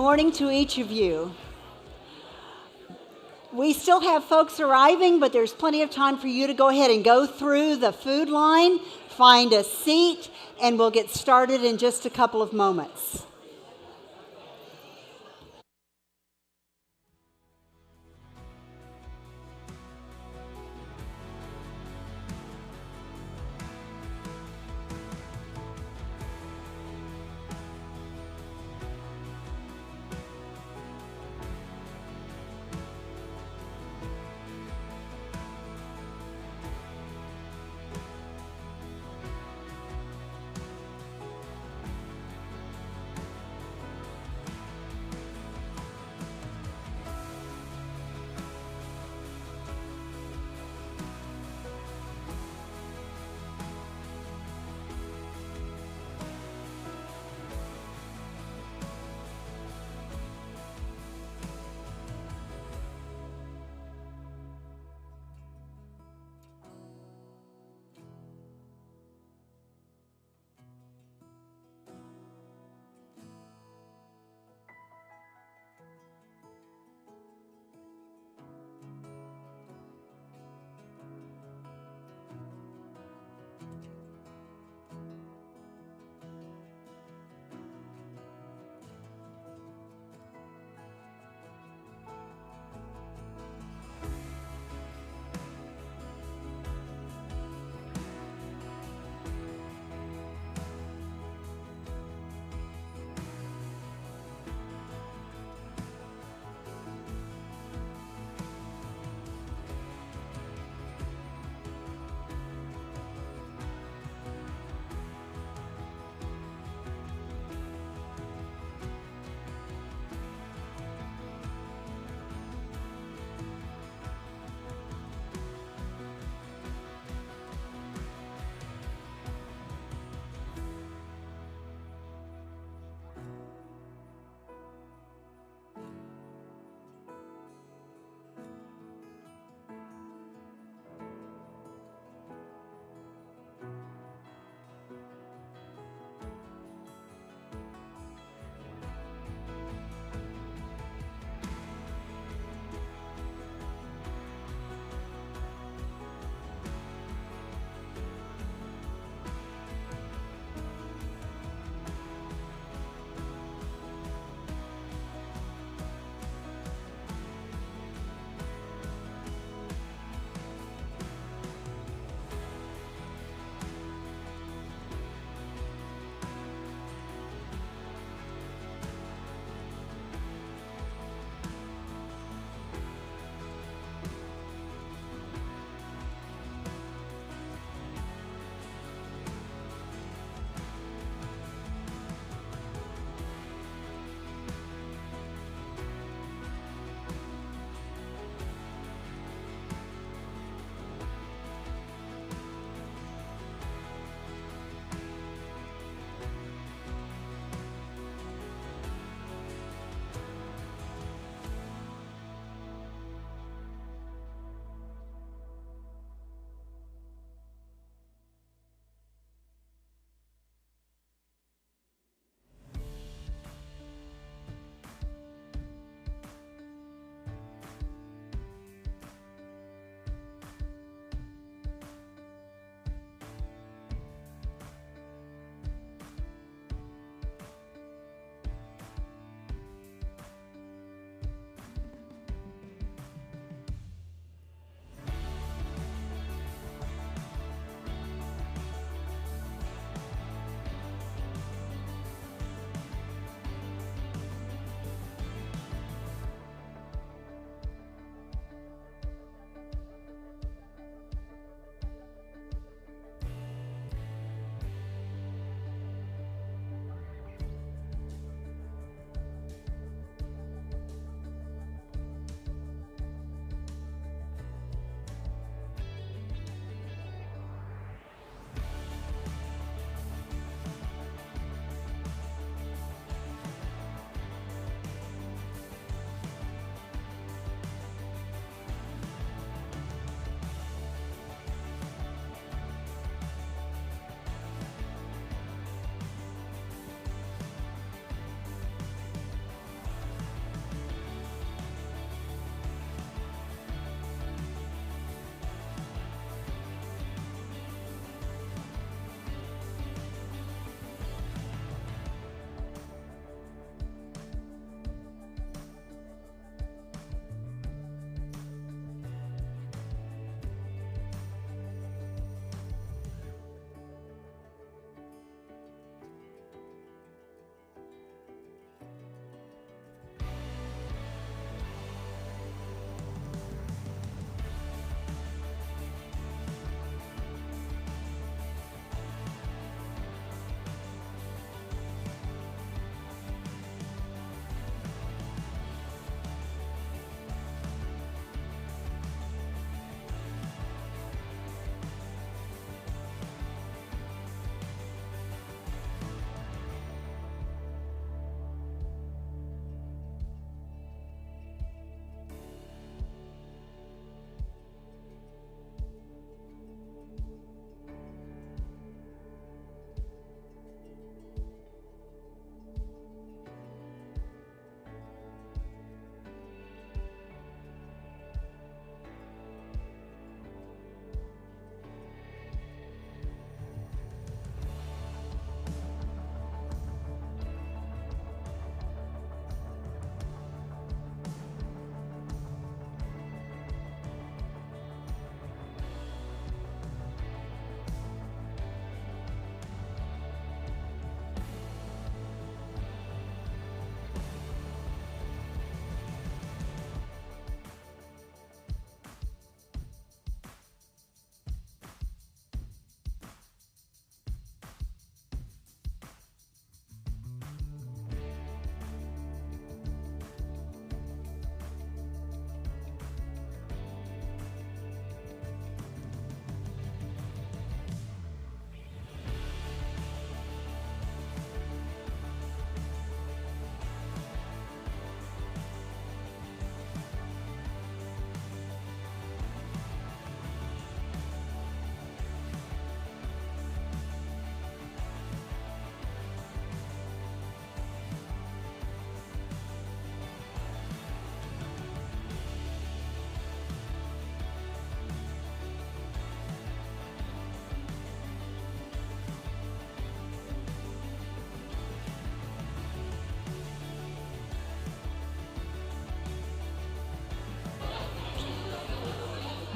Morning to each of you. We still have folks arriving, but there's plenty of time for you to go ahead and go through the food line, find a seat, and we'll get started in just a couple of moments.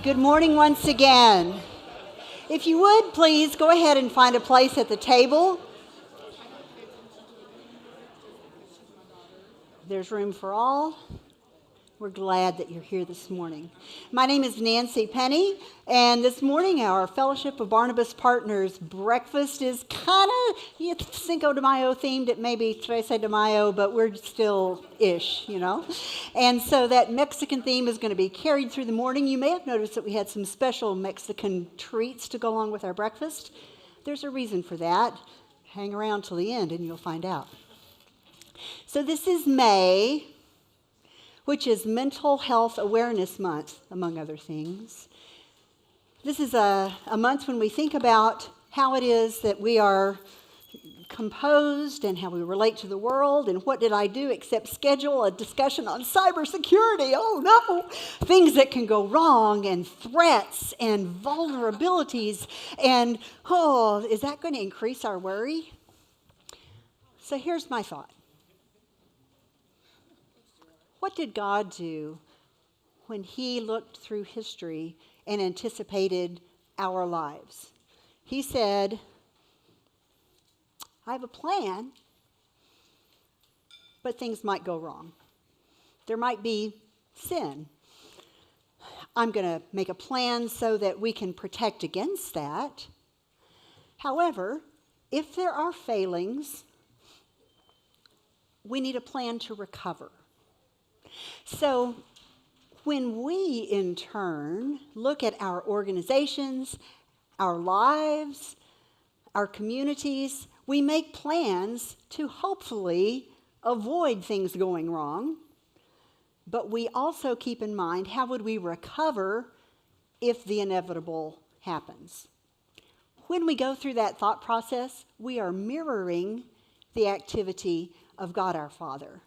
Good morning once again. If you would, please go ahead and find a place at the table. There's room for all. We're glad that you're here this morning. My name is Nancy Penny, and this morning our Fellowship of Barnabas Partners breakfast is kind of Cinco de Mayo themed. It may be Trece de Mayo, but we're still ish, you know. And so that Mexican theme is going to be carried through the morning. You may have noticed that we had some special Mexican treats to go along with our breakfast. There's a reason for that. Hang around till the end and you'll find out. So this is May, which is Mental Health Awareness Month, among other things. This is a month when we think about how it is that we are composed and how we relate to the world, and what did I do except schedule a discussion on cybersecurity? Oh no! Things that can go wrong, and threats, and vulnerabilities, and is that going to increase our worry? So here's my thought. What did God do when he looked through history and anticipated our lives? He said, I have a plan, but things might go wrong. There might be sin. I'm going to make a plan so that we can protect against that. However, if there are failings, we need a plan to recover. So when we, in turn, look at our organizations, our lives, our communities, we make plans to hopefully avoid things going wrong, but we also keep in mind how would we recover if the inevitable happens. When we go through that thought process, we are mirroring the activity of God our Father.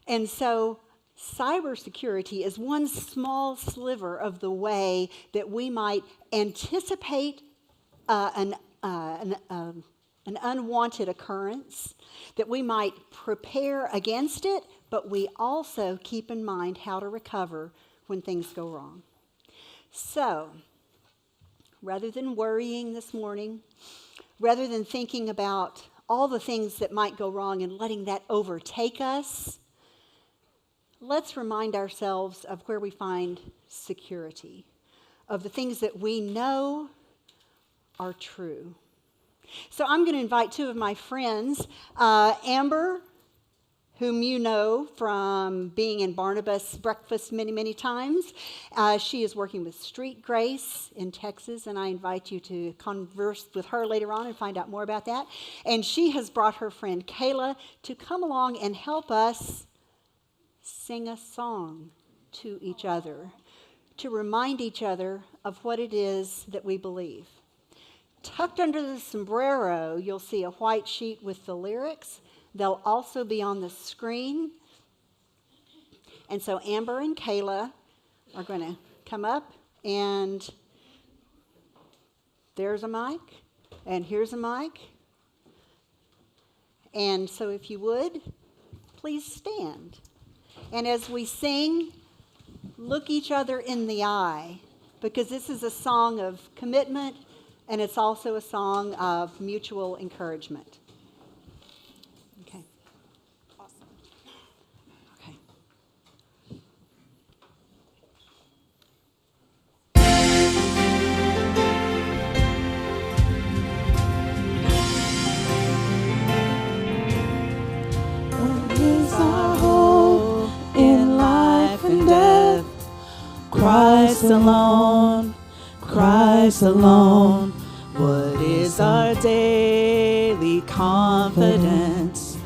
And so cybersecurity is one small sliver of the way that we might anticipate an unwanted occurrence, that we might prepare against it, but we also keep in mind how to recover when things go wrong. So, rather than worrying this morning, rather than thinking about all the things that might go wrong and letting that overtake us, let's remind ourselves of where we find security, of the things that we know are true. So I'm going to invite two of my friends, Amber, whom you know from being in Barnabas Breakfast many, many times. She is working with Street Grace in Texas, and I invite you to converse with her later on and find out more about that. And she has brought her friend Kayla to come along and help us sing a song to each other, to remind each other of what it is that we believe. Tucked under the sombrero, you'll see a white sheet with the lyrics. They'll also be on the screen. And so Amber and Kayla are going to come up, and there's a mic, and here's a mic. And so if you would, please stand. And as we sing, look each other in the eye, because this is a song of commitment, and it's also a song of mutual encouragement. Okay. Awesome. Okay. What is our hope in life and death? Christ alone, Christ alone. What is our daily confidence?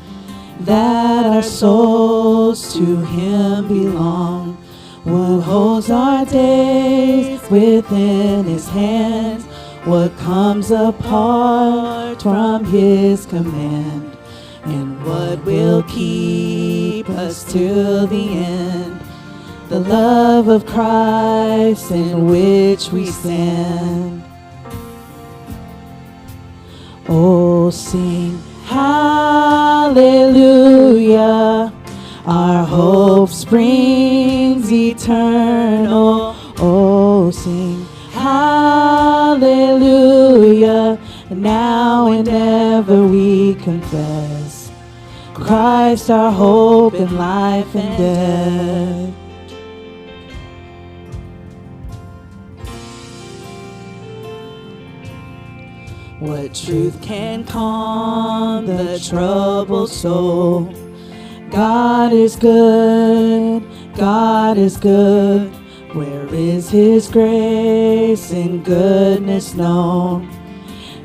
That our souls to Him belong. What holds our days within His hands? What comes apart from His command? And what will keep us till the end? The love of Christ in which we stand. Oh, sing hallelujah. Our hope springs eternal. Oh, Oh, sing hallelujah. Now and ever we confess Christ our hope in life and death. What truth can calm the troubled soul? God is good, God is good. Where is His grace and goodness known?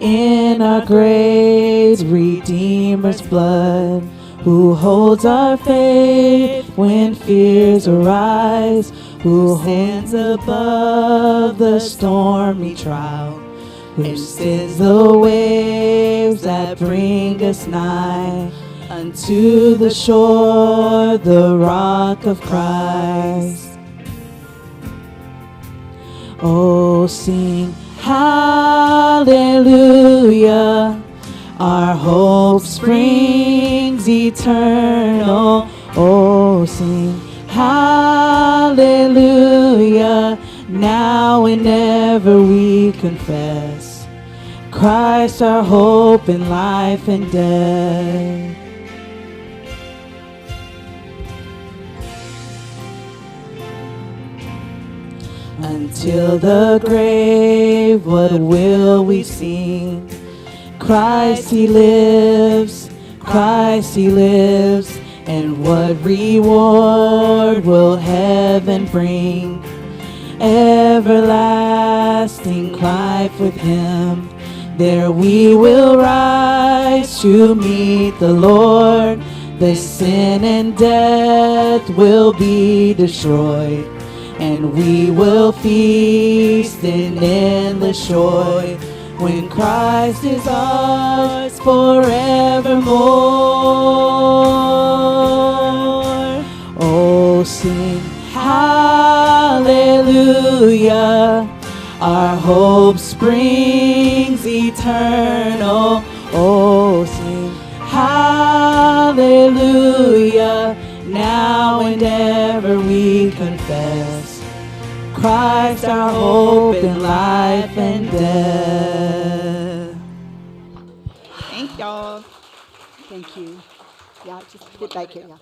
In our great Redeemer's blood, who holds our faith when fears arise, who stands above the stormy trial, who stills the waves that bring us nigh unto the shore, the rock of Christ. Oh, sing hallelujah. Our hope springs eternal. Oh, sing hallelujah. Now and ever we confess Christ our hope in life and death. Until the grave, what will we sing? Christ He lives, Christ He lives, and what reward will heaven bring? Everlasting life with Him. There we will rise to meet the Lord. The sin and death will be destroyed, and we will feast in endless joy when Christ is ours forevermore. Oh, sing hallelujah. Our hope springs eternal. Oh, sing hallelujah. Now and ever we confess Christ our hope in life and death. Thank y'all. Thank you. Yeah, just get back here. Yeah.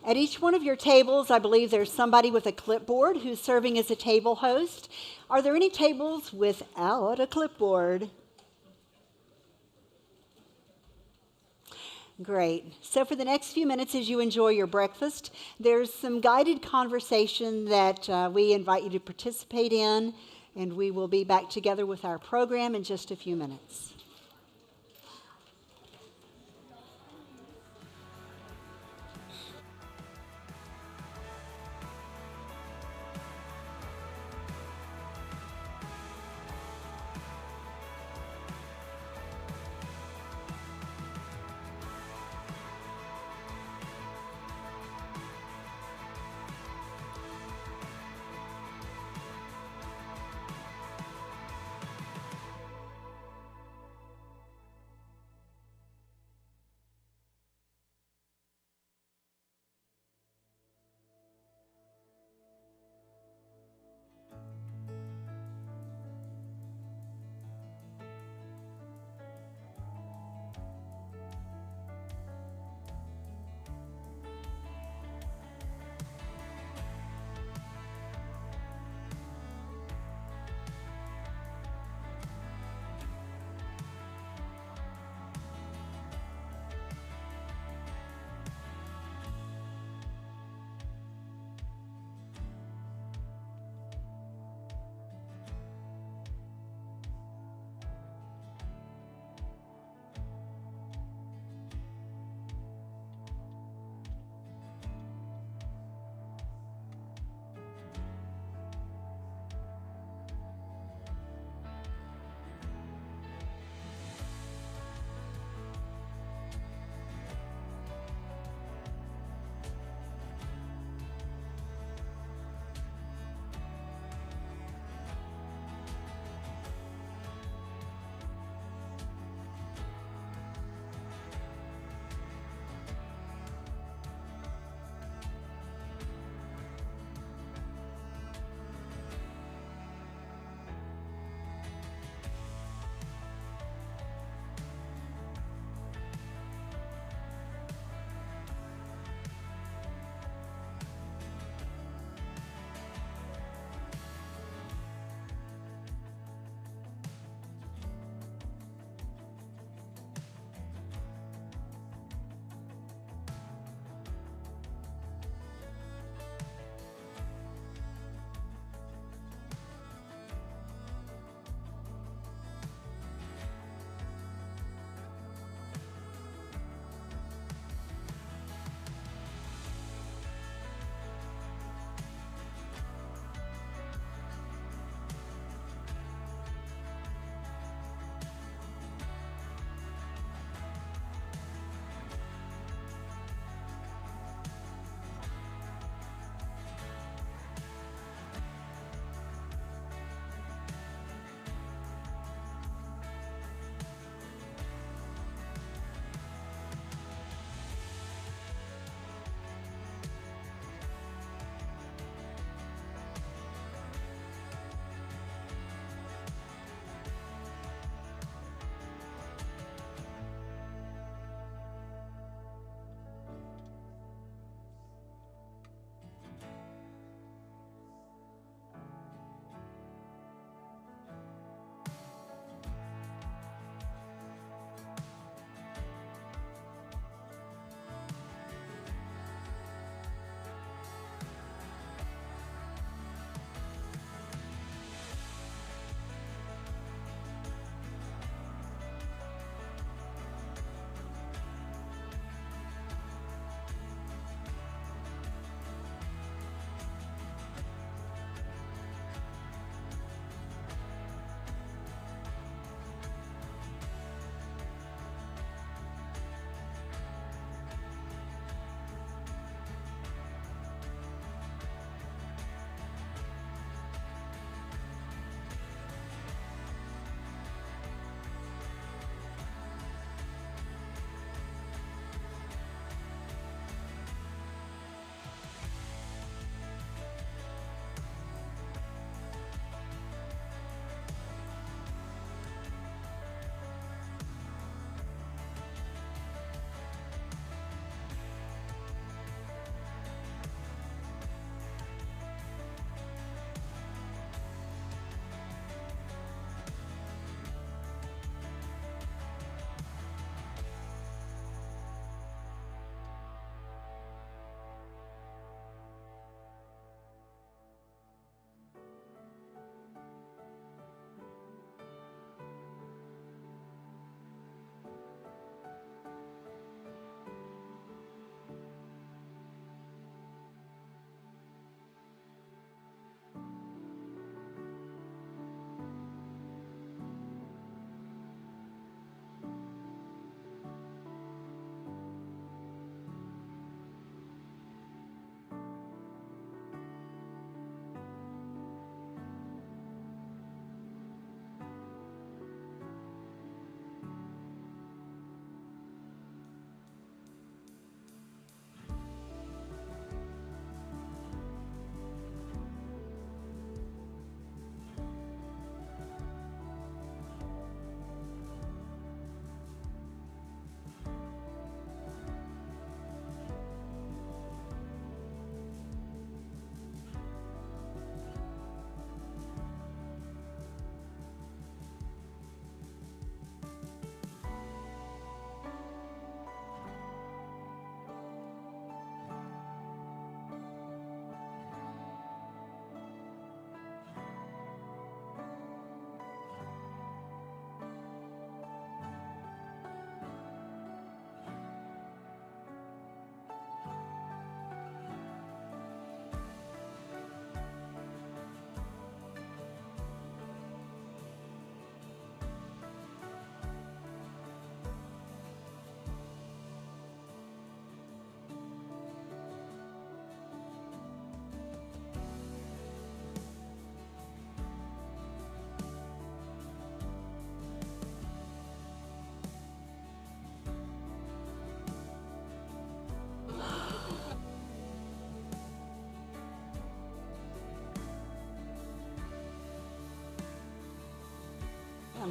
At each one of your tables, I believe there's somebody with a clipboard who's serving as a table host. Are there any tables without a clipboard? Great. So for the next few minutes as you enjoy your breakfast, there's some guided conversation that we invite you to participate in, and we will be back together with our program in just a few minutes.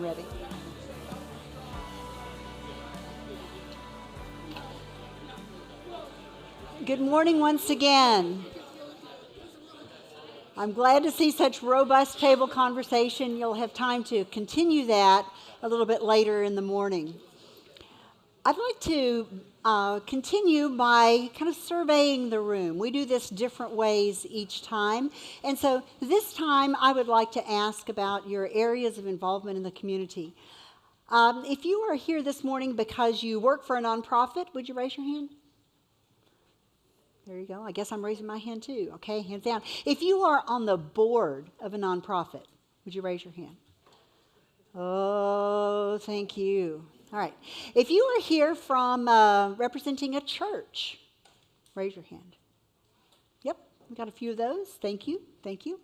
ready. Good morning once again. I'm glad to see such robust table conversation. You'll have time to continue that a little bit later in the morning. I'd like to continue by kind of surveying the room. We do this different ways each time. And so this time I would like to ask about your areas of involvement in the community. If you are here this morning because you work for a nonprofit, would you raise your hand? There you go. I guess I'm raising my hand too. Okay, hands down. If you are on the board of a nonprofit, would you raise your hand? Oh, thank you. All right. If you are here from representing a church, raise your hand. Yep, we got a few of those. Thank you. Thank you.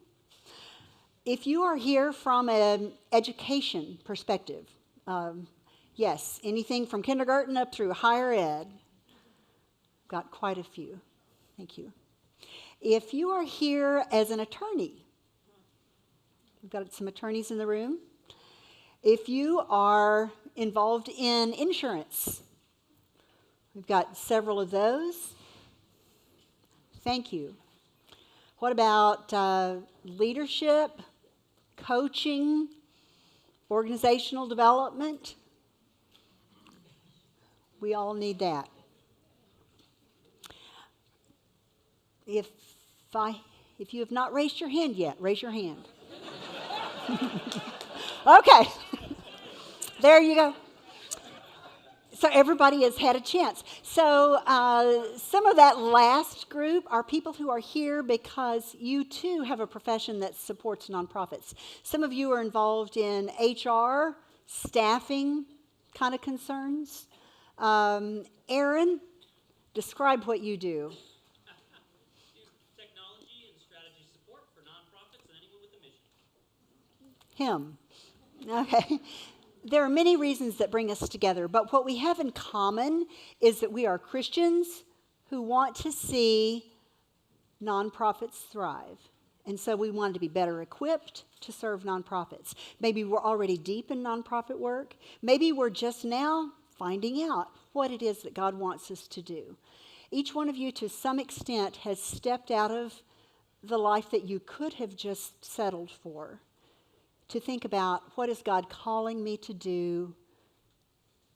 If you are here from an education perspective, yes, anything from kindergarten up through higher ed, got quite a few. Thank you. If you are here as an attorney, we've got some attorneys in the room. If you are involved in insurance, we've got several of those. Thank you. What about leadership, coaching, organizational development? We all need that. If you have not raised your hand yet, raise your hand. Okay. There you go. So everybody has had a chance. So some of that last group are people who are here because you too have a profession that supports nonprofits. Some of you are involved in HR, staffing kind of concerns. Aaron, describe what you do. Technology and strategy support for nonprofits and anyone with a mission. Him. Okay. There are many reasons that bring us together, but what we have in common is that we are Christians who want to see nonprofits thrive. And so we want to be better equipped to serve nonprofits. Maybe we're already deep in nonprofit work. Maybe we're just now finding out what it is that God wants us to do. Each one of you, to some extent, has stepped out of the life that you could have just settled for, to think about what is God calling me to do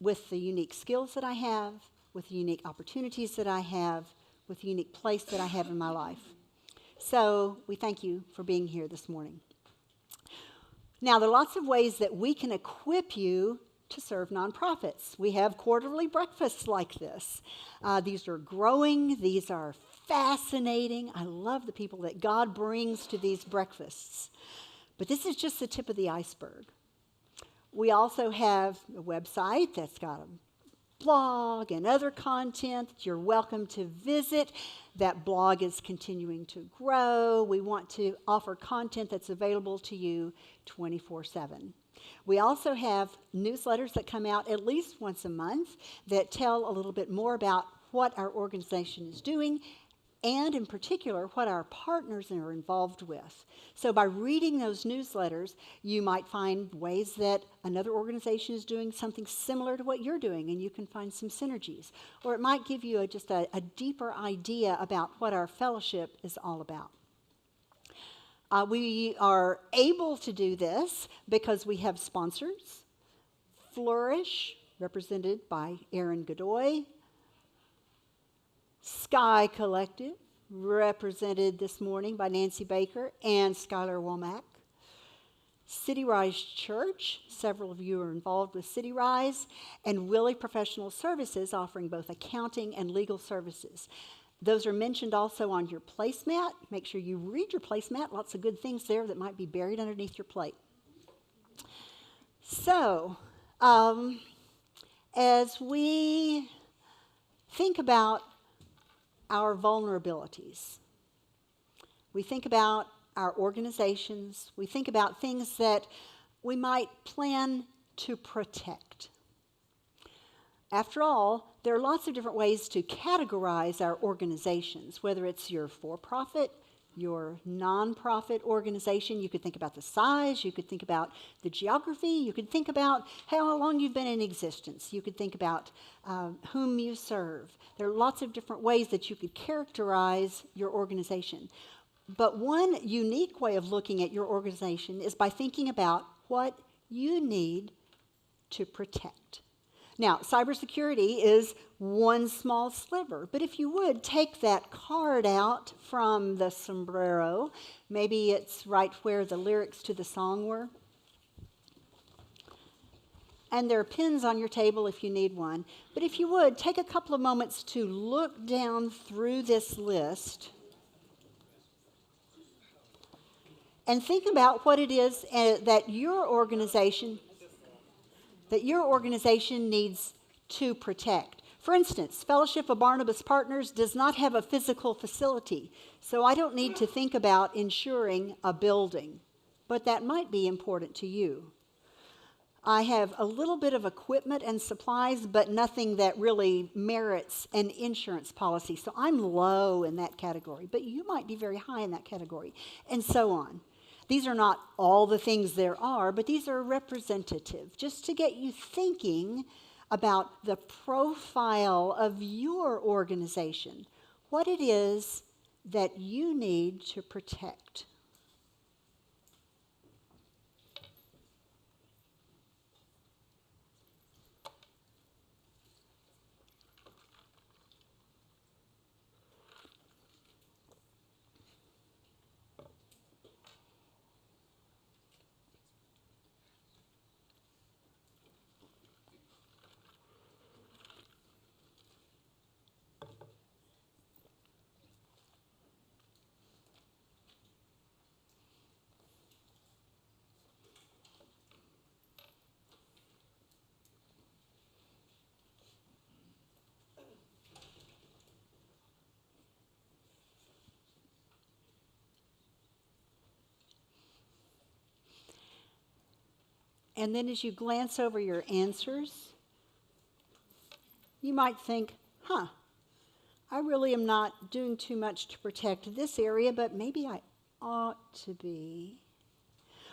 with the unique skills that I have, with the unique opportunities that I have, with the unique place that I have in my life. So we thank you for being here this morning. Now, there are lots of ways that we can equip you to serve nonprofits. We have quarterly breakfasts like this. These are growing. These are fascinating. I love the people that God brings to these breakfasts. But this is just the tip of the iceberg. We also have a website that's got a blog and other content that you're welcome to visit. That blog is continuing to grow. We want to offer content that's available to you 24/7. We also have newsletters that come out at least once a month that tell a little bit more about what our organization is doing, and in particular, what our partners are involved with. So by reading those newsletters, you might find ways that another organization is doing something similar to what you're doing, and you can find some synergies. Or it might give you just a deeper idea about what our fellowship is all about. We are able to do this because we have sponsors. Flourish, represented by Aaron Godoy. Sky Collective, represented this morning by Nancy Baker and Skylar Womack. City Rise Church, several of you are involved with City Rise, and Willie Professional Services, offering both accounting and legal services. Those are mentioned also on your placemat. Make sure you read your placemat. Lots of good things there that might be buried underneath your plate. So, as we think about our vulnerabilities, we think about our organizations, we think about things that we might plan to protect. After all, there are lots of different ways to categorize our organizations, whether it's your for-profit, your nonprofit organization. You could think about the size, you could think about the geography, you could think about how long you've been in existence, you could think about whom you serve. There are lots of different ways that you could characterize your organization. But one unique way of looking at your organization is by thinking about what you need to protect. Now, cybersecurity is one small sliver, but if you would, take that card out from the sombrero. Maybe it's right where the lyrics to the song were. And there are pins on your table if you need one. But if you would, take a couple of moments to look down through this list and think about what it is that your organization needs to protect. For instance, Fellowship of Barnabas Partners does not have a physical facility, so I don't need to think about insuring a building, but that might be important to you. I have a little bit of equipment and supplies, but nothing that really merits an insurance policy, so I'm low in that category, but you might be very high in that category, and so on. These are not all the things there are, but these are representative, just to get you thinking about the profile of your organization, what it is that you need to protect. And then as you glance over your answers, you might think, I really am not doing too much to protect this area, but maybe I ought to be.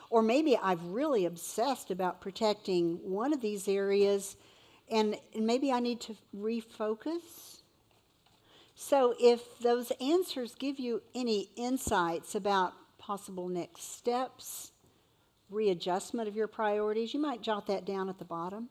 Or maybe I've really obsessed about protecting one of these areas, and maybe I need to refocus. So if those answers give you any insights about possible next steps, readjustment of your priorities, you might jot that down at the bottom.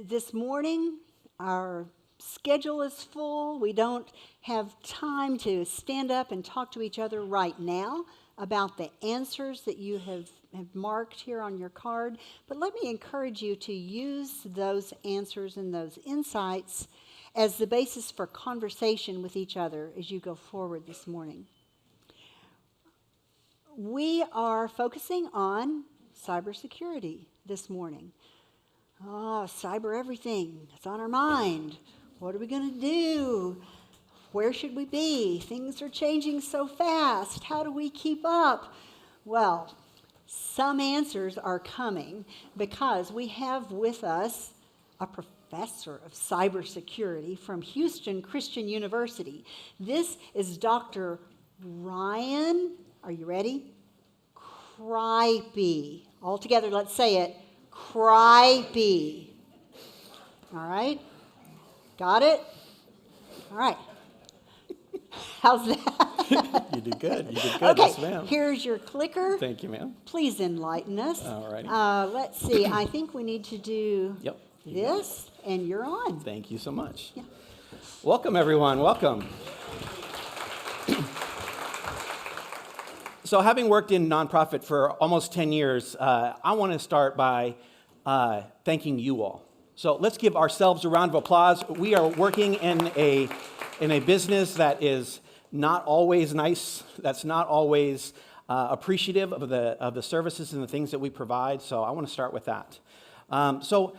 This morning, our schedule is full. We don't have time to stand up and talk to each other right now about the answers that you have marked here on your card. But let me encourage you to use those answers and those insights as the basis for conversation with each other as you go forward this morning. We are focusing on cybersecurity this morning. Cyber everything. It's on our mind. What are we going to do? Where should we be? Things are changing so fast. How do we keep up? Well, some answers are coming because we have with us a professor of cybersecurity from Houston Christian University. This is Dr. Ryan, are you ready? Kreipe. All together, let's say it. Kreipe. All right? Got it? All right. How's that? You did good. You did good. Okay, Yes, ma'am. here's your clicker. Thank you, ma'am. Please enlighten us. All righty. Let's see. I think we need to do Yep. You got this, and you're on. Thank you so much. Yeah. Welcome, everyone. Welcome. So having worked in nonprofit for almost 10 years, I want to start by thanking you all. So let's give ourselves a round of applause. We are working in a business that is not always nice, that's not always appreciative of the services and the things that we provide. So I want to start with that. So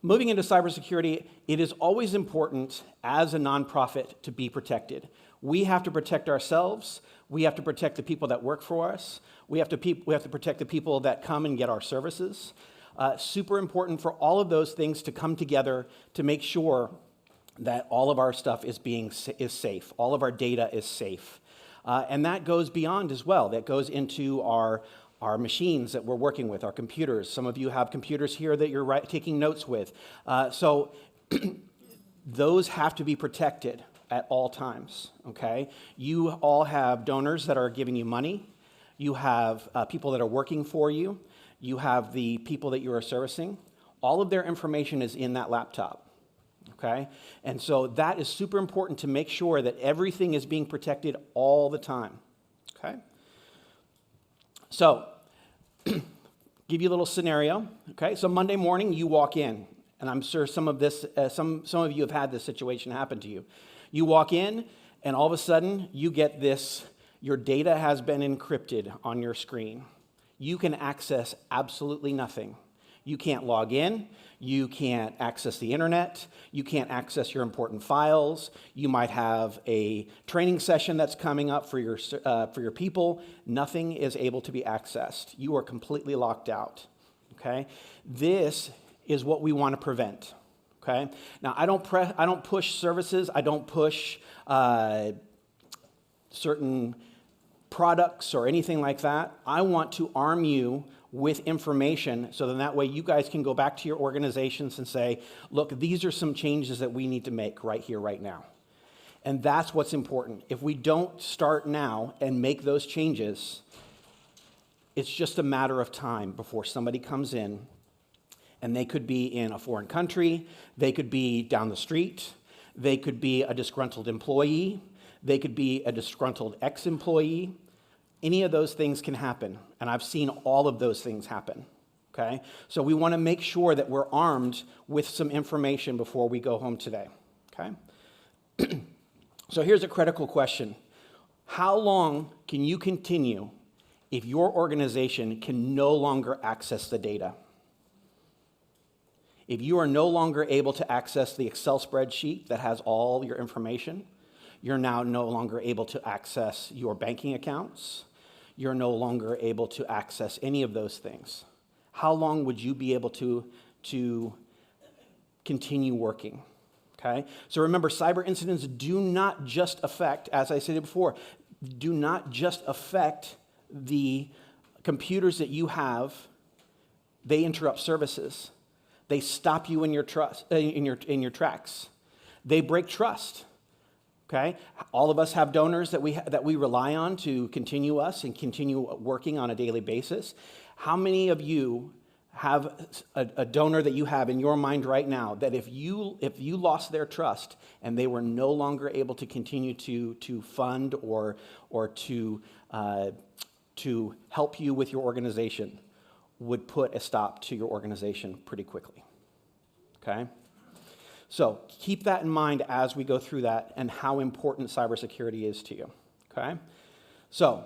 moving into cybersecurity, it is always important as a nonprofit to be protected. We have to protect ourselves. We have to protect the people that work for us. We have to protect the people that come and get our services. Super important for all of those things to come together to make sure that all of our stuff is safe. All of our data is safe. And that goes beyond as well. That goes into our machines that we're working with, our computers. Some of you have computers here that you're taking notes with. So those have to be protected at all times, okay? You all have donors that are giving you money. You have people that are working for you. You have the people that you are servicing. All of their information is in that laptop, okay? And so that is super important to make sure that everything is being protected all the time, okay? So, give you a little scenario, okay? So Monday morning, you walk in, and I'm sure some of you have had this situation happen to you. You walk in, and all of a sudden, you get this, your data has been encrypted on your screen. You can access absolutely nothing. You can't log in. You can't access the internet. You can't access your important files. You might have a training session that's coming up for your people. Nothing is able to be accessed. You are completely locked out, okay? This is what we want to prevent, okay? Now, I don't push services. I don't push certain products or anything like that. I want to arm you with information so then that way you guys can go back to your organizations and say, look, these are some changes that we need to make right here, right now. And that's what's important. If we don't start now and make those changes, it's just a matter of time before somebody comes in, and they could be in a foreign country, they could be down the street, they could be a disgruntled employee, they could be a disgruntled ex-employee. Any of those things can happen, and I've seen all of those things happen, okay? So we want to make sure that we're armed with some information before we go home today, okay? So here's a critical question. How long can you continue if your organization can no longer access the data? If you are no longer able to access the Excel spreadsheet that has all your information, you're now no longer able to access your banking accounts. You're no longer able to access any of those things. How long would you be able to continue working? Okay? So remember, cyber incidents do not just affect, as I said before, do not just affect the computers that you have. They interrupt services. They stop you in your tracks. They break trust. Okay, all of us have donors that we rely on to continue us and continue working on a daily basis. How many of you have a donor that you have in your mind right now that if you lost their trust and they were no longer able to continue to fund or to help you with your organization, would put a stop to your organization pretty quickly? Okay. So keep that in mind as we go through that and how important cybersecurity is to you, okay? So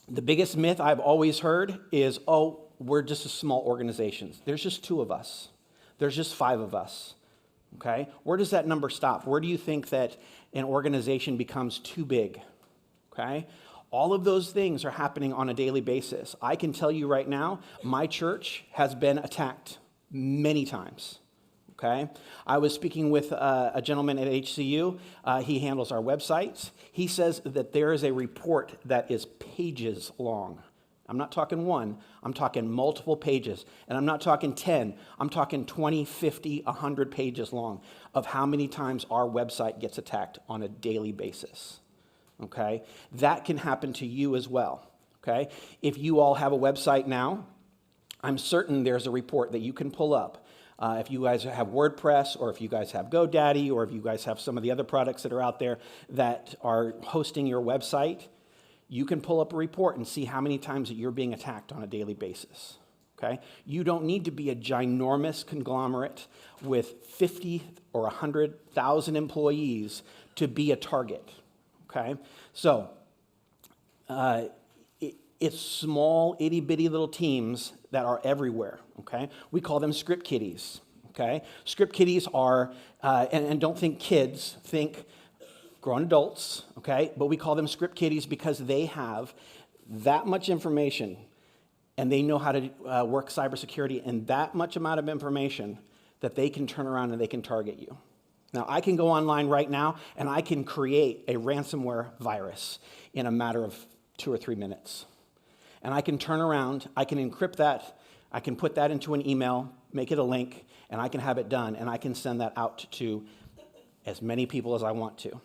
the biggest myth I've always heard is, oh, we're just a small organization. There's just 2 of us. There's just 5 of us, okay? Where does that number stop? Where do you think that an organization becomes too big, okay? All of those things are happening on a daily basis. I can tell you right now, my church has been attacked many times. Okay? I was speaking with a gentleman at HCU. He handles our websites. He says that there is a report that is pages long. I'm not talking one. I'm talking multiple pages. And I'm not talking 10. I'm talking 20, 50, 100 pages long of how many times our website gets attacked on a daily basis. Okay? That can happen to you as well. Okay? If you all have a website now, I'm certain there's a report that you can pull up. If you guys have WordPress, or if you guys have GoDaddy, or if you guys have some of the other products that are out there that are hosting your website, you can pull up a report and see how many times that you're being attacked on a daily basis, okay? You don't need to be a ginormous conglomerate with 50 or 100,000 employees to be a target, okay? So it's small, itty-bitty little teams that are everywhere, okay? We call them script kiddies, okay? Script kiddies are, and don't think kids, think grown adults, okay? But we call them script kiddies because they have that much information and they know how to work cybersecurity and that much amount of information that they can turn around and they can target you. Now, I can go online right now and I can create a ransomware virus in a matter of 2 or 3 minutes. And I can turn around, I can encrypt that, I can put that into an email, make it a link, and I can have it done, and I can send that out to as many people as I want to,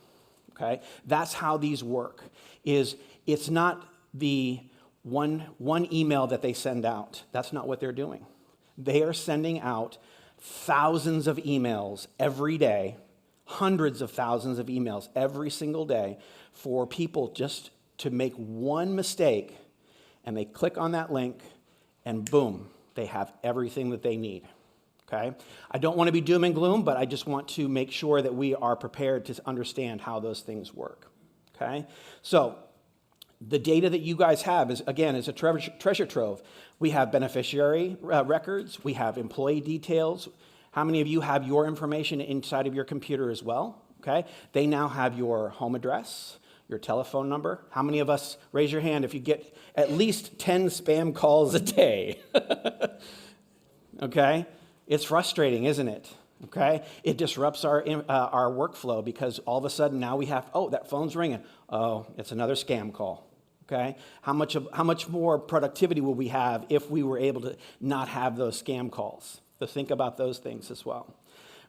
okay? That's how these work, it's not the one email that they send out. That's not what they're doing. They are sending out thousands of emails every day, hundreds of thousands of emails every single day for people just to make one mistake, and they click on that link, and boom, they have everything that they need, okay? I don't want to be doom and gloom, but I just want to make sure that we are prepared to understand how those things work, okay? So the data that you guys have is a treasure trove. We have beneficiary records. We have employee details. How many of you have your information inside of your computer as well? Okay. They now have your home address, your telephone number. How many of us, raise your hand if you get at least 10 spam calls a day? Okay. It's frustrating, isn't it? Okay. It disrupts our workflow because all of a sudden now we have, oh, that phone's ringing. Oh, it's another scam call. Okay, how much more productivity will we have if we were able to not have those scam calls? So think about those things as well.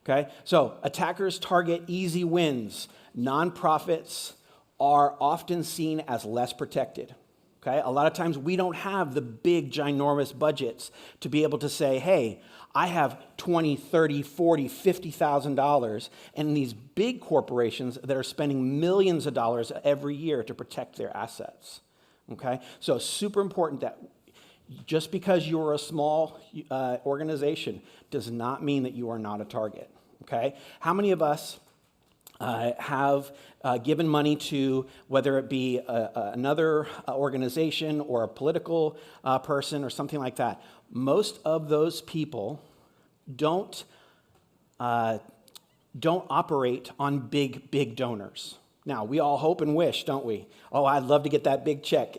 Okay, so attackers target easy wins. Nonprofits are often seen as less protected. Okay, a lot of times we don't have the big, ginormous budgets to be able to say, hey, I have $20, $30, $40, $50,000, and these big corporations that are spending millions of dollars every year to protect their assets. Okay, so super important that just because you're a small organization does not mean that you are not a target. Okay, how many of us have given money to whether it be another organization or a political person or something like that? Most of those people don't operate on big donors. Now, we all hope and wish, don't we? Oh, I'd love to get that big check.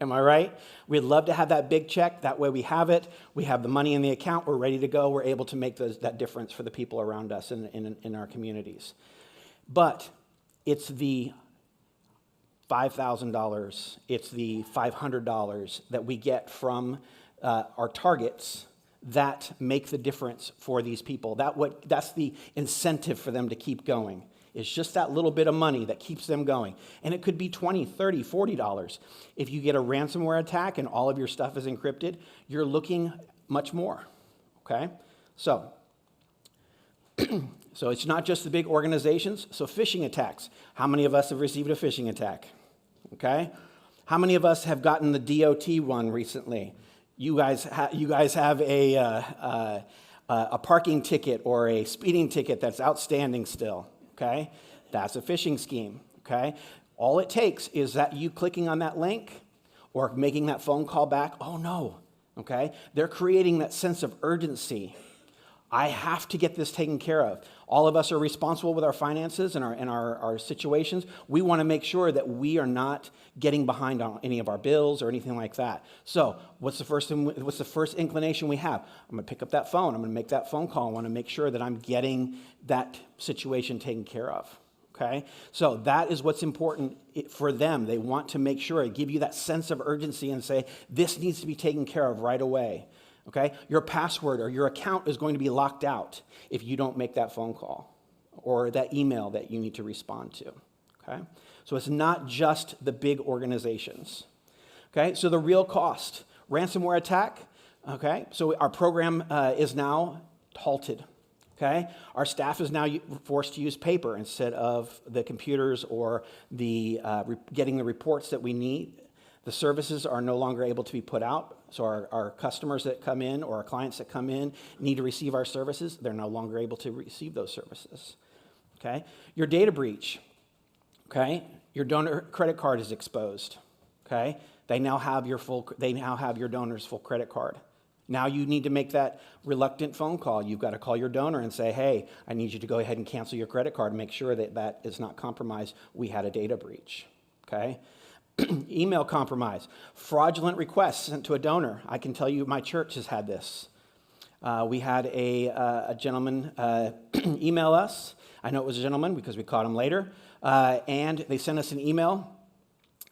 Am I right? We'd love to have that big check. That way we have it. We have the money in the account. We're ready to go. We're able to make that difference for the people around us in our communities. But it's the $5,000, it's the $500 that we get from our targets that make the difference for these people. That's the incentive for them to keep going. It's just that little bit of money that keeps them going. And it could be $20, $30, $40. If you get a ransomware attack and all of your stuff is encrypted, you're looking much more, okay? So it's not just the big organizations. So phishing attacks. How many of us have received a phishing attack? Okay? How many of us have gotten the DOT one recently? You guys have a parking ticket or a speeding ticket that's outstanding still. Okay? That's a phishing scheme. Okay? All it takes is that you clicking on that link or making that phone call back. Oh no. Okay? They're creating that sense of urgency. I have to get this taken care of. All of us are responsible with our finances and our situations. We want to make sure that we are not getting behind on any of our bills or anything like that. So what's the first inclination we have? I'm going to pick up that phone. I'm going to make that phone call. I want to make sure that I'm getting that situation taken care of. Okay? So that is what's important for them. They want to make sure, give you that sense of urgency and say, this needs to be taken care of right away. Okay? Your password or your account is going to be locked out if you don't make that phone call or that email that you need to respond to. Okay? So it's not just the big organizations. Okay? So the real cost, ransomware attack. Okay? So our program is now halted. Okay? Our staff is now forced to use paper instead of the computers or the getting the reports that we need. The services are no longer able to be put out. So our customers that come in or our clients that come in need to receive our services. They're no longer able to receive those services. Okay? Your data breach. Okay? Your donor credit card is exposed. Okay? They now have your donor's full credit card. Now you need to make that reluctant phone call. You've got to call your donor and say, hey, I need you to go ahead and cancel your credit card and make sure that that is not compromised. We had a data breach, okay? Email compromise, fraudulent requests sent to a donor. I can tell you my church has had this. We had a gentleman email us. I know it was a gentleman because we caught him later. And they sent us an email.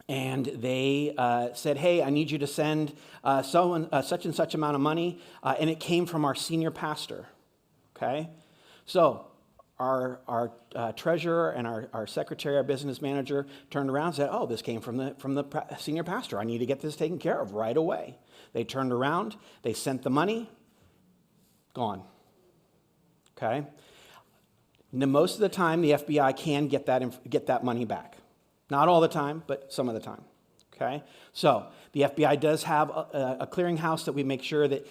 And they said, hey, I need you to send such and such amount of money. And it came from our senior pastor, okay? So our treasurer and our secretary, our business manager, turned around and said, oh, this came from the senior pastor. I need to get this taken care of right away. They turned around. They sent the money. Gone, okay? Now, most of the time, the FBI can get that money back. Not all the time, but some of the time, okay? So the FBI does have a clearinghouse that we make sure that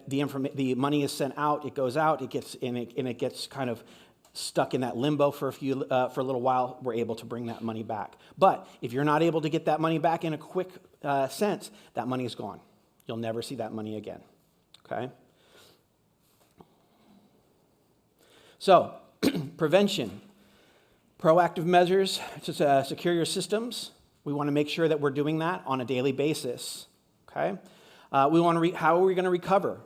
the money is sent out, it goes out, it gets kind of stuck in that limbo for a little while. We're able to bring that money back. But if you're not able to get that money back in a quick sense, that money is gone. You'll never see that money again, okay? So prevention. Proactive measures to secure your systems. We want to make sure that we're doing that on a daily basis, okay? We want to how are we going to recover?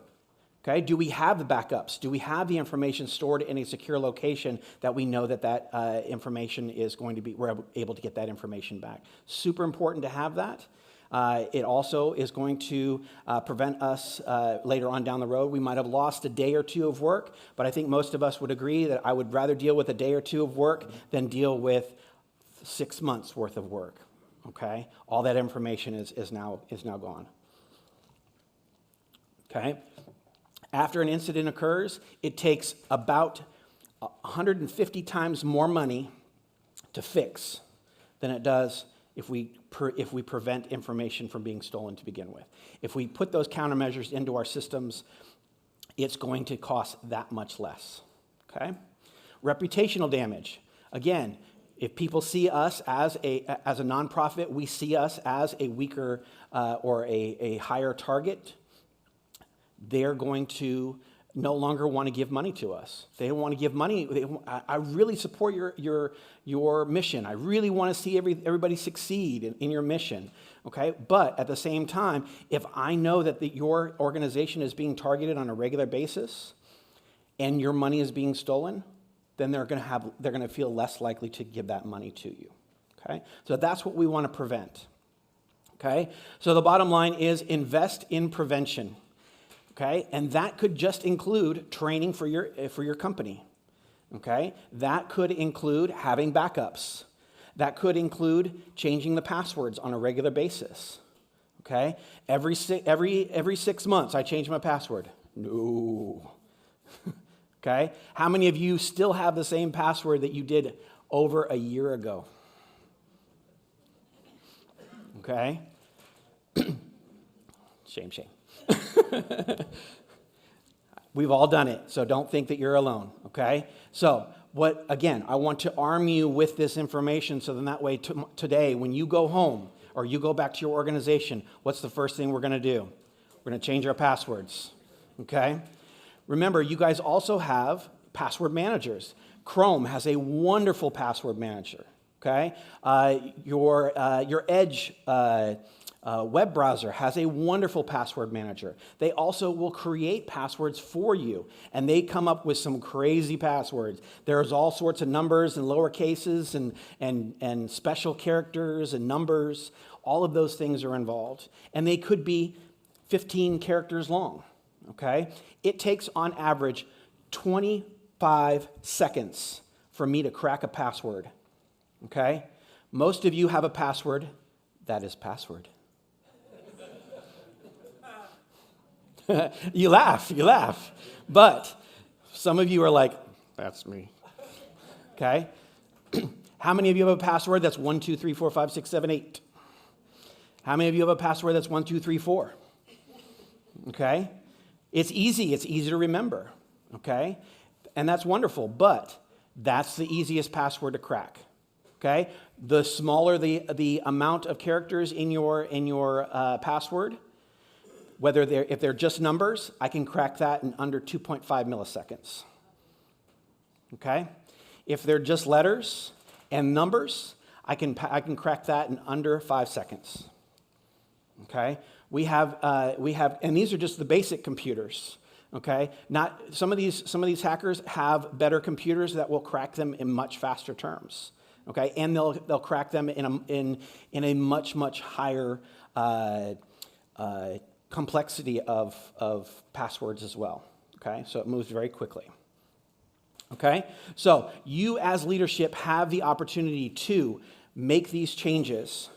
Okay, do we have the backups? Do we have the information stored in a secure location that we know that information is going to be, we're able to get that information back? Super important to have that. It also is going to prevent us later on down the road. We might have lost a day or two of work, but I think most of us would agree that I would rather deal with a day or two of work than deal with 6 months worth of work, okay? All that information is now gone, okay? After an incident occurs, it takes about 150 times more money to fix than it does if we prevent information from being stolen to begin with. If we put those countermeasures into our systems, it's going to cost that much less, okay? Reputational damage. Again, if people see us as a nonprofit, we see us as a weaker or a higher target, they're going to no longer want to give money to us. They don't want to give money. I really support your mission. I really want to see everybody succeed in your mission, okay? But at the same time, if I know that your organization is being targeted on a regular basis and your money is being stolen, then they're going to feel less likely to give that money to you, okay? So that's what we want to prevent, okay? So the bottom line is invest in prevention. Okay, and that could just include training for your company. Okay, that could include having backups. That could include changing the passwords on a regular basis. Okay, every 6 months I change my password. No. Okay, how many of you still have the same password that you did over a year ago? Okay, shame. We've all done it, so don't think that you're alone, okay? So, I want to arm you with this information so then that way today, when you go home or you go back to your organization, what's the first thing we're going to do? We're going to change our passwords, okay? Remember, you guys also have password managers. Chrome has a wonderful password manager, okay? Your Edge web browser has a wonderful password manager. They also will create passwords for you, and they come up with some crazy passwords. There's all sorts of numbers and lower cases and special characters and numbers. All of those things are involved, and they could be 15 characters long, okay? It takes, on average, 25 seconds for me to crack a password, okay? Most of you have a password that is password. You laugh. But some of you are like, that's me. Okay? How many of you have a password that's 1, 2, 3, 4, 5, 6, 7, 8? How many of you have a password that's 1, 2, 3, 4? Okay? It's easy to remember. Okay? And that's wonderful, but that's the easiest password to crack. Okay? The smaller the amount of characters in your password, If they're just numbers, I can crack that in under 2.5 milliseconds. Okay? If they're just letters and numbers, I can crack that in under 5 seconds. Okay? We have, and these are just the basic computers. Okay? Not some of these hackers have better computers that will crack them in much faster terms. Okay? And they'll crack them in a much higher complexity of passwords as well. Okay? So it moves very quickly. Okay? So you as leadership have the opportunity to make these changes,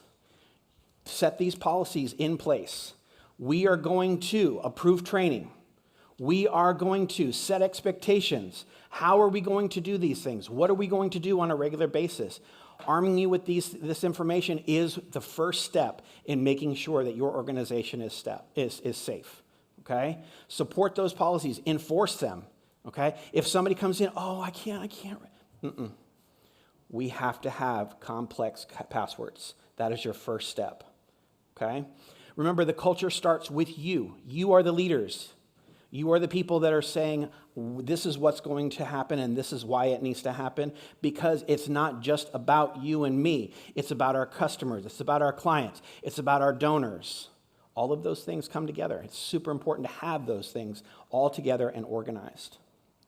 set these policies in place. We are going to approve training. We are going to set expectations. How are we going to do these things? What are we going to do on a regular basis? Arming you with this information is the first step in making sure that your organization is safe. Okay? Support those policies. Enforce them. Okay? If somebody comes in, oh, I can't. We have to have complex passwords. That is your first step. Okay? Remember, the culture starts with you. You are the leaders. You are the people that are saying, this is what's going to happen and this is why it needs to happen, because it's not just about you and me. It's about our customers. It's about our clients. It's about our donors. All of those things come together. It's super important to have those things all together and organized.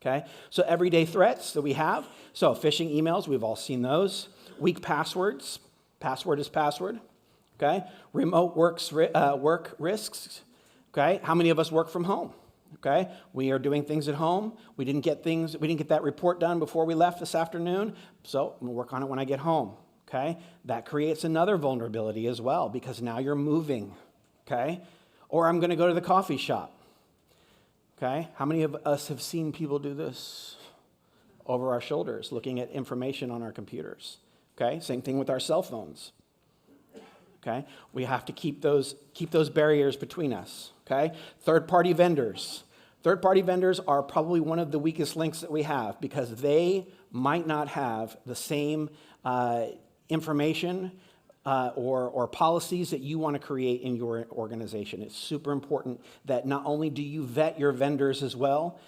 Okay? So everyday threats that we have. So phishing emails, we've all seen those. Weak passwords. Password is password. Okay? Remote work risks. Okay? How many of us work from home? Okay? We are doing things at home. We didn't get that report done before we left this afternoon, so I'm going to work on it when I get home. Okay? That creates another vulnerability as well, because now you're moving. Okay? Or I'm going to go to the coffee shop. Okay? How many of us have seen people do this over our shoulders, looking at information on our computers? Okay? Same thing with our cell phones. Okay? We have to keep those barriers between us. Okay? Third-party vendors. Third-party vendors are probably one of the weakest links that we have, because they might not have the same information or policies that you want to create in your organization. It's super important that not only do you vet your vendors as well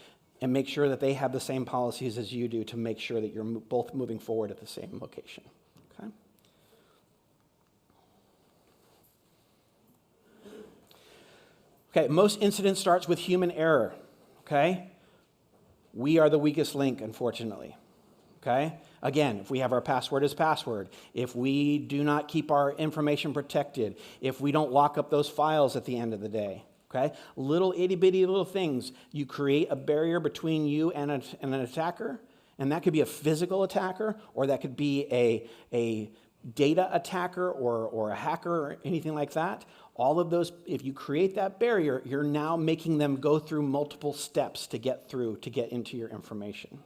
and make sure that they have the same policies as you do to make sure that you're both moving forward at the same location. Okay? Okay, most incidents starts with human error. Okay? We are the weakest link, unfortunately. Okay? Again, if we have our password as password, if we do not keep our information protected, if we don't lock up those files at the end of the day, okay? Little itty-bitty little things. You create a barrier between you and an attacker, and that could be a physical attacker, or that could be a data attacker or a hacker or anything like that. All of those, if you create that barrier, you're now making them go through multiple steps to get into your information.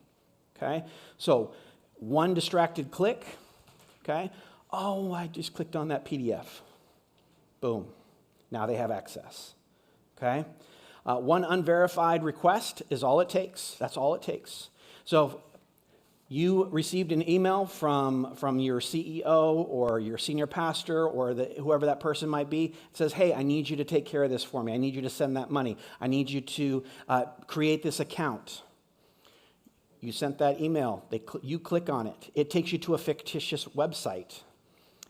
Okay? So, one distracted click, okay? Oh, I just clicked on that PDF. Boom. Now they have access. Okay? One unverified request is all it takes. That's all it takes. So, you received an email from your CEO or your senior pastor or whoever that person might be. It says, hey, I need you to take care of this for me. I need you to send that money. I need you to create this account. You sent that email. You click on it. It takes you to a fictitious website.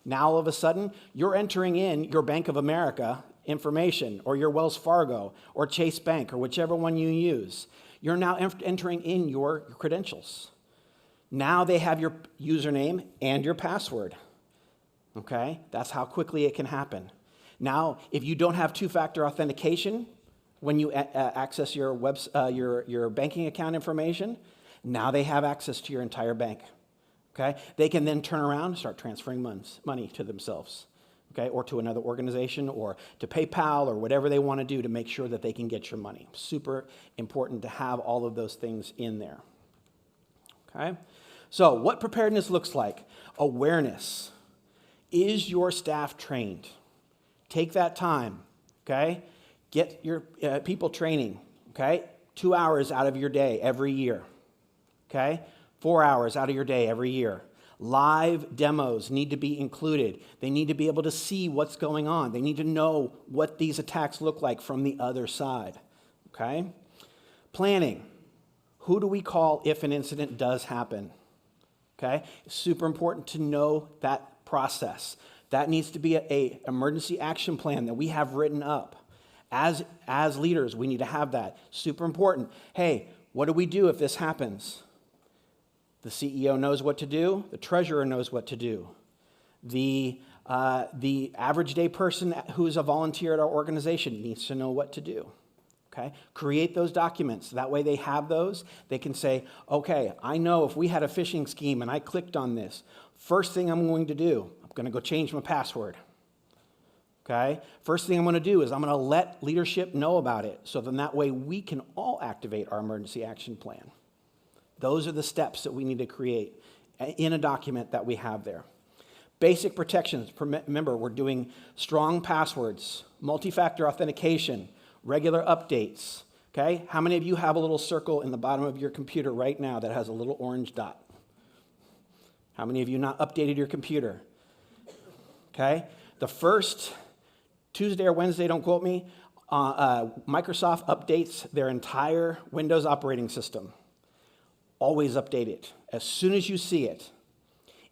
Now, all of a sudden, you're entering in your Bank of America information, or your Wells Fargo, or Chase Bank, or whichever one you use. You're now entering in your credentials. Now they have your username and your password. Okay? That's how quickly it can happen. Now, if you don't have two-factor authentication when you access your banking account information, now they have access to your entire bank. Okay? They can then turn around and start transferring money to themselves. Okay? Or to another organization, or to PayPal, or whatever they want to do to make sure that they can get your money. Super important to have all of those things in there. Okay? So, what preparedness looks like? Awareness. Is your staff trained? Take that time, okay? Get your people training, okay? 2 hours out of your day every year, okay? 4 hours out of your day every year. Live demos need to be included. They need to be able to see what's going on. They need to know what these attacks look like from the other side, okay? Planning. Who do we call if an incident does happen? Okay? It's super important to know that process. That needs to be a emergency action plan that we have written up. As leaders, we need to have that. Super important. Hey, what do we do if this happens? The CEO knows what to do. The treasurer knows what to do. The average day person who is a volunteer at our organization needs to know what to do. Okay? Create those documents. That way they have those. They can say, okay, I know if we had a phishing scheme and I clicked on this, first thing I'm going to do, I'm going to go change my password. Okay? First thing I'm going to do is I'm going to let leadership know about it, so then that way we can all activate our emergency action plan. Those are the steps that we need to create in a document that we have there. Basic protections. Remember, we're doing strong passwords, multi-factor authentication, regular updates. Okay? How many of you have a little circle in the bottom of your computer right now that has a little orange dot? How many of you not updated your computer? Okay? The first Tuesday or Wednesday, don't quote me, Microsoft updates their entire Windows operating system. Always update it as soon as you see it.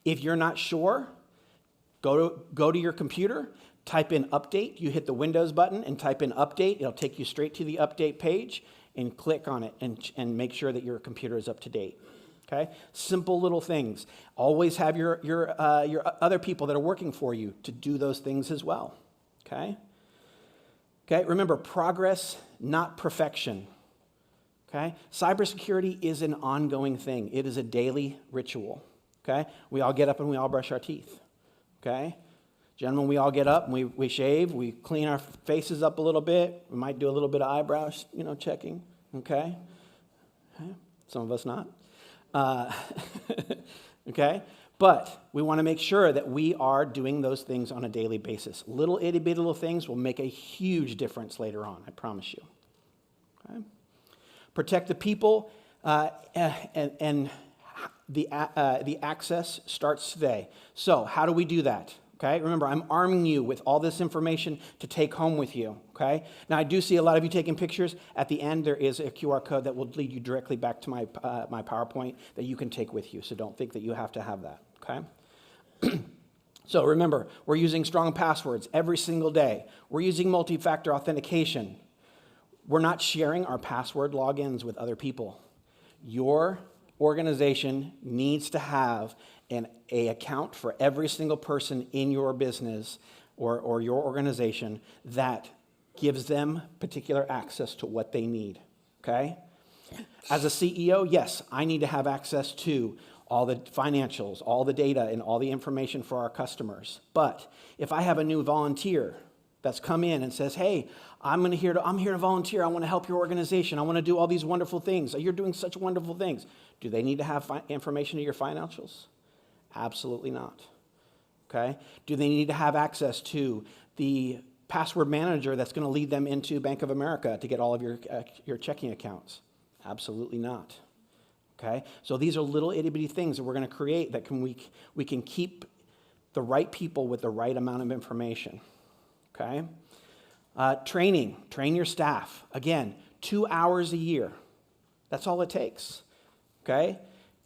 If you're not sure, go to your computer, type in update. You hit the Windows button and type in update. It'll take you straight to the update page, and click on it and make sure that your computer is up to date. Okay? Simple little things. Always have your other people that are working for you to do those things as well. Okay? Okay, remember, progress, not perfection. Okay? Cybersecurity is an ongoing thing. It is a daily ritual. Okay? We all get up and we all brush our teeth. Okay? Gentlemen, we all get up and we shave, we clean our faces up a little bit. We might do a little bit of eyebrows, checking. Okay? Some of us not. Okay? But we want to make sure that we are doing those things on a daily basis. Little itty bitty little things will make a huge difference later on, I promise you. Okay? Protect the people, and the access starts today. So how do we do that? Okay, remember, I'm arming you with all this information to take home with you, okay? Now, I do see a lot of you taking pictures. At the end, there is a QR code that will lead you directly back to my PowerPoint that you can take with you, so don't think that you have to have that, okay? So remember, we're using strong passwords every single day. We're using multi-factor authentication. We're not sharing our password logins with other people. Your organization needs to have an account for every single person in your business or your organization that gives them particular access to what they need, okay? As a CEO, yes, I need to have access to all the financials, all the data, and all the information for our customers. But if I have a new volunteer that's come in and says, hey, I'm here to volunteer. I want to help your organization. I want to do all these wonderful things. You're doing such wonderful things. Do they need to have information to your financials? Absolutely not. Okay? Do they need to have access to the password manager that's going to lead them into Bank of America to get all of your checking accounts? Absolutely not. Okay? So these are little itty bitty things that we're going to create that we can keep the right people with the right amount of information. Okay? Train your staff. Again, 2 hours a year. That's all it takes. Okay?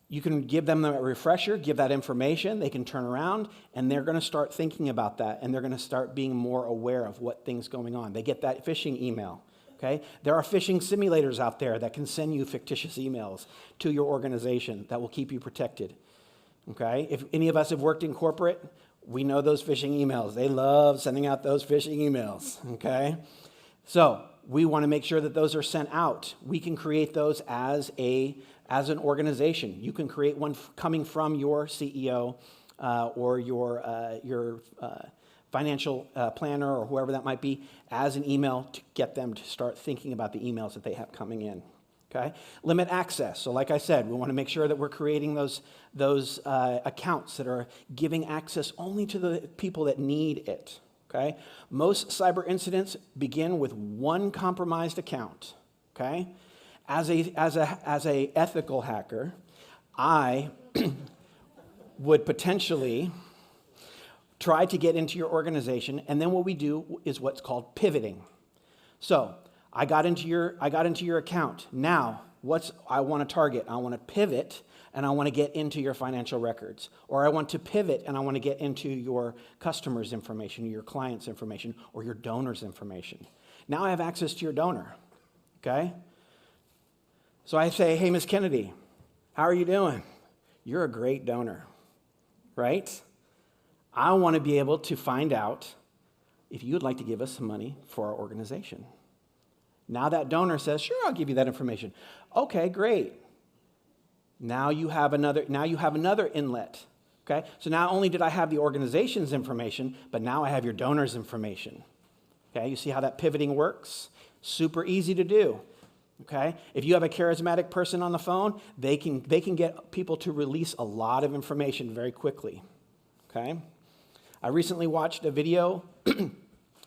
You can give them a refresher, give that information, they can turn around, and they're going to start thinking about that, and they're going to start being more aware of what things going on. They get that phishing email. Okay? There are phishing simulators out there that can send you fictitious emails to your organization that will keep you protected. Okay? If any of us have worked in corporate, we know those phishing emails. They love sending out those phishing emails. Okay? So we want to make sure that those are sent out. We can create those as an organization. You can create one coming from your CEO or your financial planner or whoever that might be as an email to get them to start thinking about the emails that they have coming in. Okay? Limit access. So like I said, we want to make sure that we're creating those accounts that are giving access only to the people that need it. Okay? Most cyber incidents begin with one compromised account. Okay? As a ethical hacker, I would potentially try to get into your organization, and then what we do is what's called pivoting. So I got into your account. Now, I want to target? I want to pivot, and I want to get into your financial records. Or I want to pivot, and I want to get into your customers' information, your clients' information, or your donors' information. Now I have access to your donor, okay? So I say, hey, Miss Kennedy, how are you doing? You're a great donor, right? I want to be able to find out if you would like to give us some money for our organization. Now that donor says, sure, I'll give you that information. Okay, great. Now you have another inlet. Okay? So not only did I have the organization's information, but now I have your donor's information. Okay? You see how that pivoting works? Super easy to do. Okay? If you have a charismatic person on the phone, they can get people to release a lot of information very quickly. Okay? I recently watched a video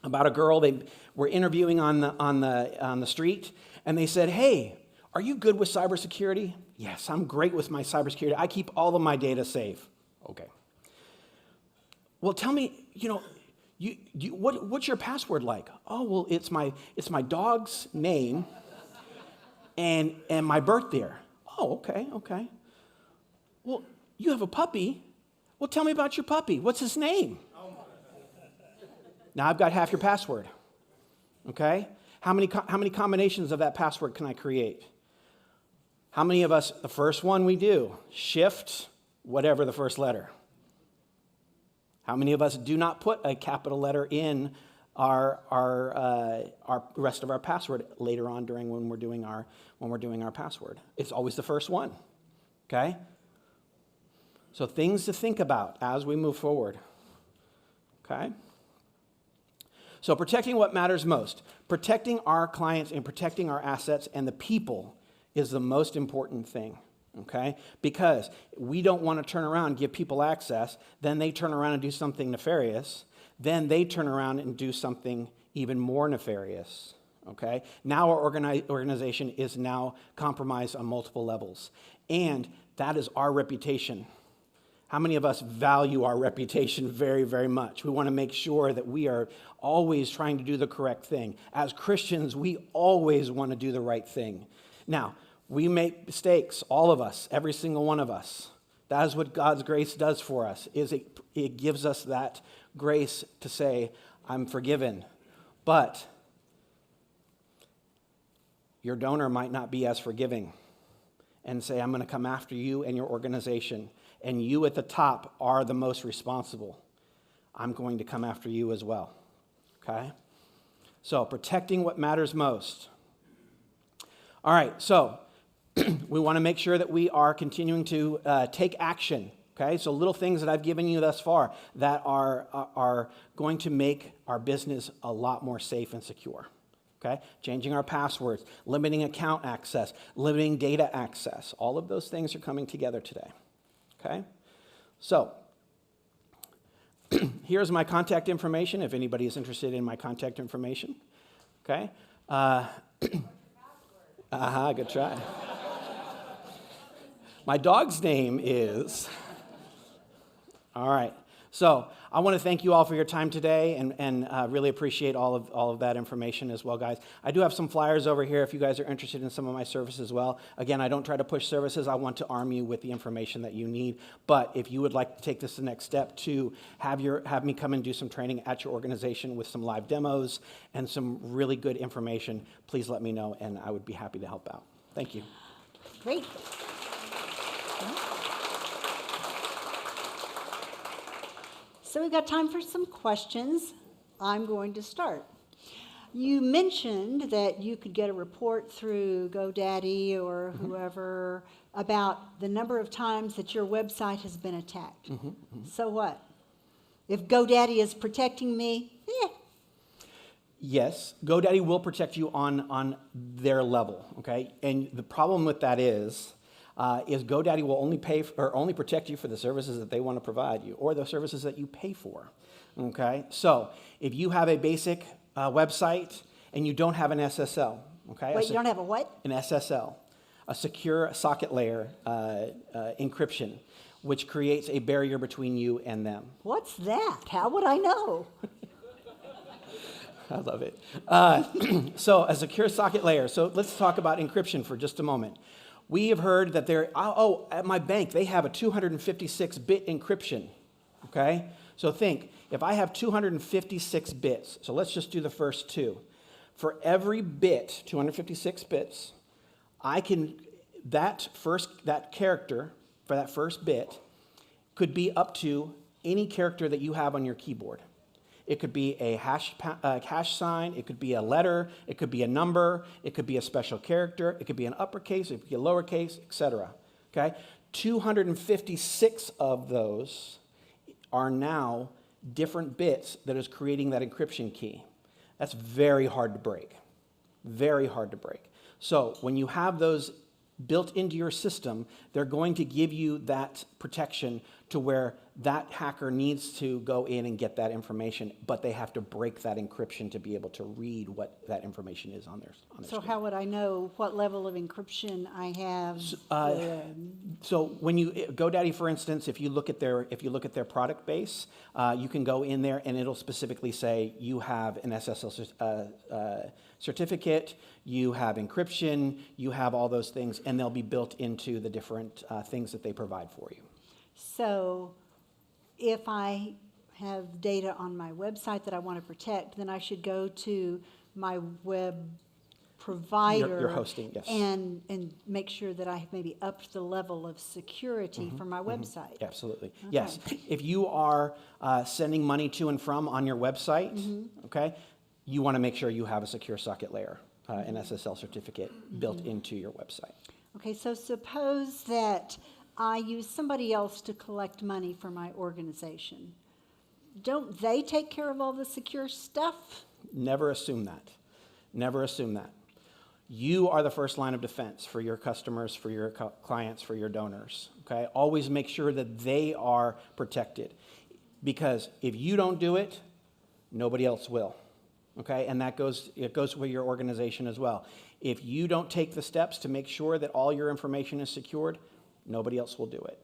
about a girl they were interviewing on the street, and they said, "Hey, are you good with cybersecurity?" "Yes, I'm great with my cybersecurity. I keep all of my data safe." "Okay. Well, tell me, what's your password like?" "Oh, well, it's my dog's name and my birth year." "Oh, okay. Well, you have a puppy. Well, tell me about your puppy. What's his name?" Now I've got half your password. Okay? How many combinations of that password can I create? How many of us, the first one we do, shift whatever the first letter? How many of us do not put a capital letter in our rest of our password later on when we're doing our password? It's always the first one. Okay? So things to think about as we move forward. Okay? So protecting what matters most. Protecting our clients and protecting our assets and the people is the most important thing, okay? Because we don't want to turn around and give people access, then they turn around and do something nefarious, then they turn around and do something even more nefarious, okay? Now our organization is now compromised on multiple levels, and that is our reputation. How many of us value our reputation very, very much? We want to make sure that we are always trying to do the correct thing. As Christians, we always want to do the right thing. Now, we make mistakes, all of us, every single one of us. That is what God's grace does for us, is it gives us that grace to say, I'm forgiven. But your donor might not be as forgiving and say, I'm going to come after you and your organization. And you at the top are the most responsible. I'm going to come after you as well, okay? So protecting what matters most. All right, so we want to make sure that we are continuing to take action, okay? So little things that I've given you thus far that are going to make our business a lot more safe and secure, okay? Changing our passwords, limiting account access, limiting data access. All of those things are coming together today. Okay, so here's my contact information if anybody is interested in my contact information. Okay, good try. My dog's name is, all right, so I want to thank you all for your time today and really appreciate all of that information as well, guys. I do have some flyers over here if you guys are interested in some of my services as well. Again, I don't try to push services. I want to arm you with the information that you need. But if you would like to take this the next step to have me come and do some training at your organization with some live demos and some really good information, please let me know, and I would be happy to help out. Thank you. Great. So we've got time for some questions. I'm going to start. You mentioned that you could get a report through GoDaddy or whoever about the number of times that your website has been attacked. So what? If GoDaddy is protecting me, Yes, GoDaddy will protect you on their level, okay? And the problem with that is GoDaddy will only protect you for the services that they want to provide you or the services that you pay for, okay? So if you have a basic website and you don't have an SSL, okay? wait, you don't have a what? An SSL, a secure socket layer encryption. which creates a barrier between you and them. What's that? How would I know? I love it. So a secure socket layer. So let's talk about encryption for just a moment. We have heard that at my bank, they have a 256-bit encryption, okay? So think, if I have 256 bits, so let's just do the first two. For every bit, 256 bits, that character for that first bit could be up to any character that you have on your keyboard. It could be a hash sign, it could be a letter, it could be a number, it could be a special character, it could be an uppercase, it could be a lowercase, etc. Okay? 256 of those are now different bits that is creating that encryption key. That's very hard to break. Very hard to break. So when you have those built into your system, they're going to give you that protection to where that hacker needs to go in and get that information, but they have to break that encryption to be able to read what that information is on their So screen. how would I know what level of encryption I have? So when you GoDaddy, for instance, if you look at their product base, you can go in there and it'll specifically say you have an SSL certificate, you have encryption, you have all those things, and they'll be built into the different things that they provide for you. So if I have data on my website that I want to protect, then I should go to my web provider Your hosting, yes. and make sure that I have maybe upped the level of security for my website. Absolutely. Yes. If you are sending money to and from on your website, okay, you want to make sure you have a secure socket layer, an SSL certificate built into your website. Okay, so suppose that I use somebody else to collect money for my organization. Don't they take care of all the secure stuff? Never assume that. Never assume that. You are the first line of defense for your customers, for your clients, for your donors. Okay? Always make sure that they are protected. Because if you don't do it, nobody else will. Okay? And it goes with your organization as well. If you don't take the steps to make sure that all your information is secured, nobody else will do it.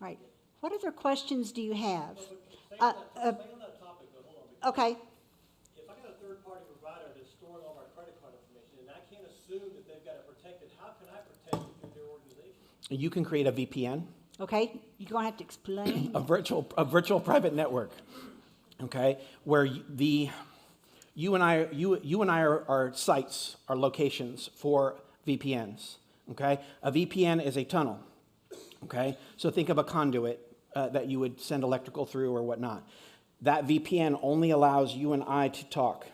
All right. What other questions do you have? Stay on that topic, but hold on. Okay. If I got a third-party provider that's storing all my credit card information, and I can't assume that they've got it protected, how can I protect it through their organization? You can create a VPN, Okay. You're going to have to explain. a virtual private network, okay, where you and I are sites, are locations for VPNs. Okay, a VPN is a tunnel. Okay, so think of a conduit that you would send electrical through or whatnot. That VPN only allows you and I to talk.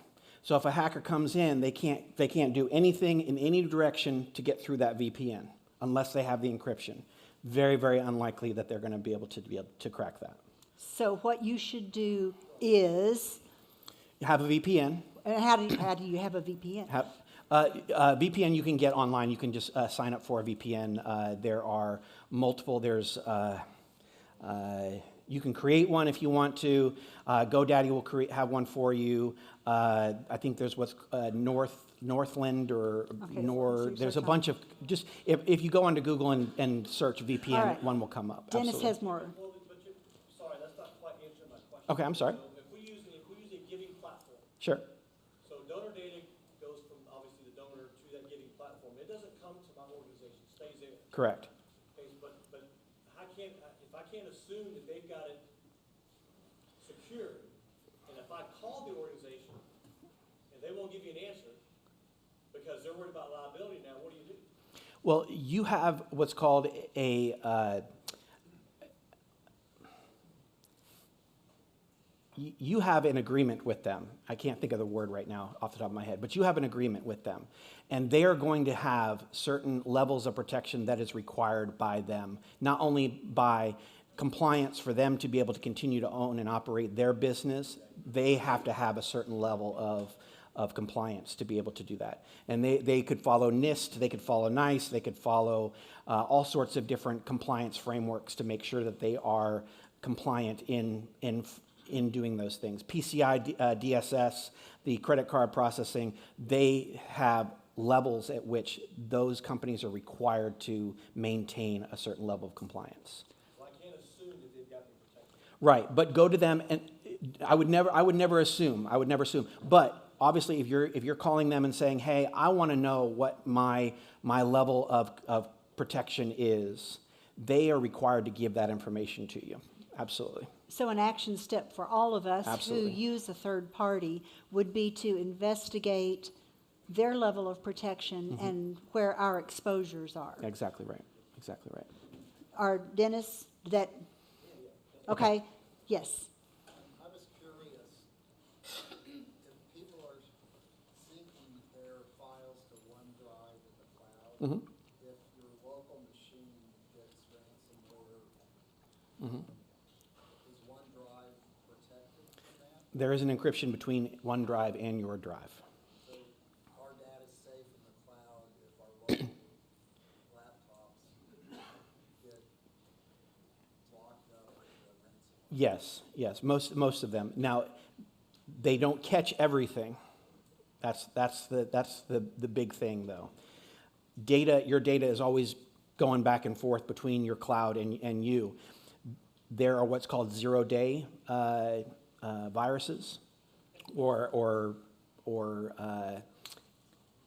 So if a hacker comes in, they can't do anything in any direction to get through that VPN unless they have the encryption. Very, very unlikely that they're going to be able to crack that. So what you should do is, You have a VPN. and how do you have a VPN? VPN you can get online. You can just sign up for a VPN. There are multiple. You can create one if you want to. GoDaddy will have one for you. I think there's what's Northland or Okay, Nord. so There's a search bunch of just if you go onto Google and search VPN, All right. one will come up. Dennis Absolutely. has more. Well, sorry, that's not quite answering my question. Okay, I'm sorry. So if we use a giving platform, Sure. so donor data goes from obviously the donor to that giving platform. It doesn't come to my organization, it stays there. Correct. Okay, but if I can't assume that they've got it secured, and if I call the organization and they won't give you an answer because they're worried about liability now, what do you do? Well, you have what's called you have an agreement with them. I can't think of the word right now off the top of my head, but you have an agreement with them. And they are going to have certain levels of protection that is required by them, not only by compliance for them to be able to continue to own and operate their business, they have to have a certain level of compliance to be able to do that. And they could follow NIST, they could follow NICE, they could follow all sorts of different compliance frameworks to make sure that they are compliant in doing those things. PCI DSS, the credit card processing, they have levels at which those companies are required to maintain a certain level of compliance. Right, but go to them, and I would never assume. But obviously, if you're calling them and saying, "Hey, I want to know what my level of protection is," they are required to give that information to you. Absolutely. So an action step for all of us Absolutely. who use a third party would be to investigate their level of protection and where our exposures are. Exactly right. Exactly right. Are Dennis, that, okay, yes. I was curious, if people are syncing their files to OneDrive in the cloud, if your local machine gets ransomware, is OneDrive protected from that? There is an encryption between OneDrive and your drive. So our data's safe in the cloud if our local laptops get locked up with the ransomware? Yes, most of them. Now, they don't catch everything. That's the big thing, though. Your data is always going back and forth between your cloud and you. There are what's called zero-day viruses or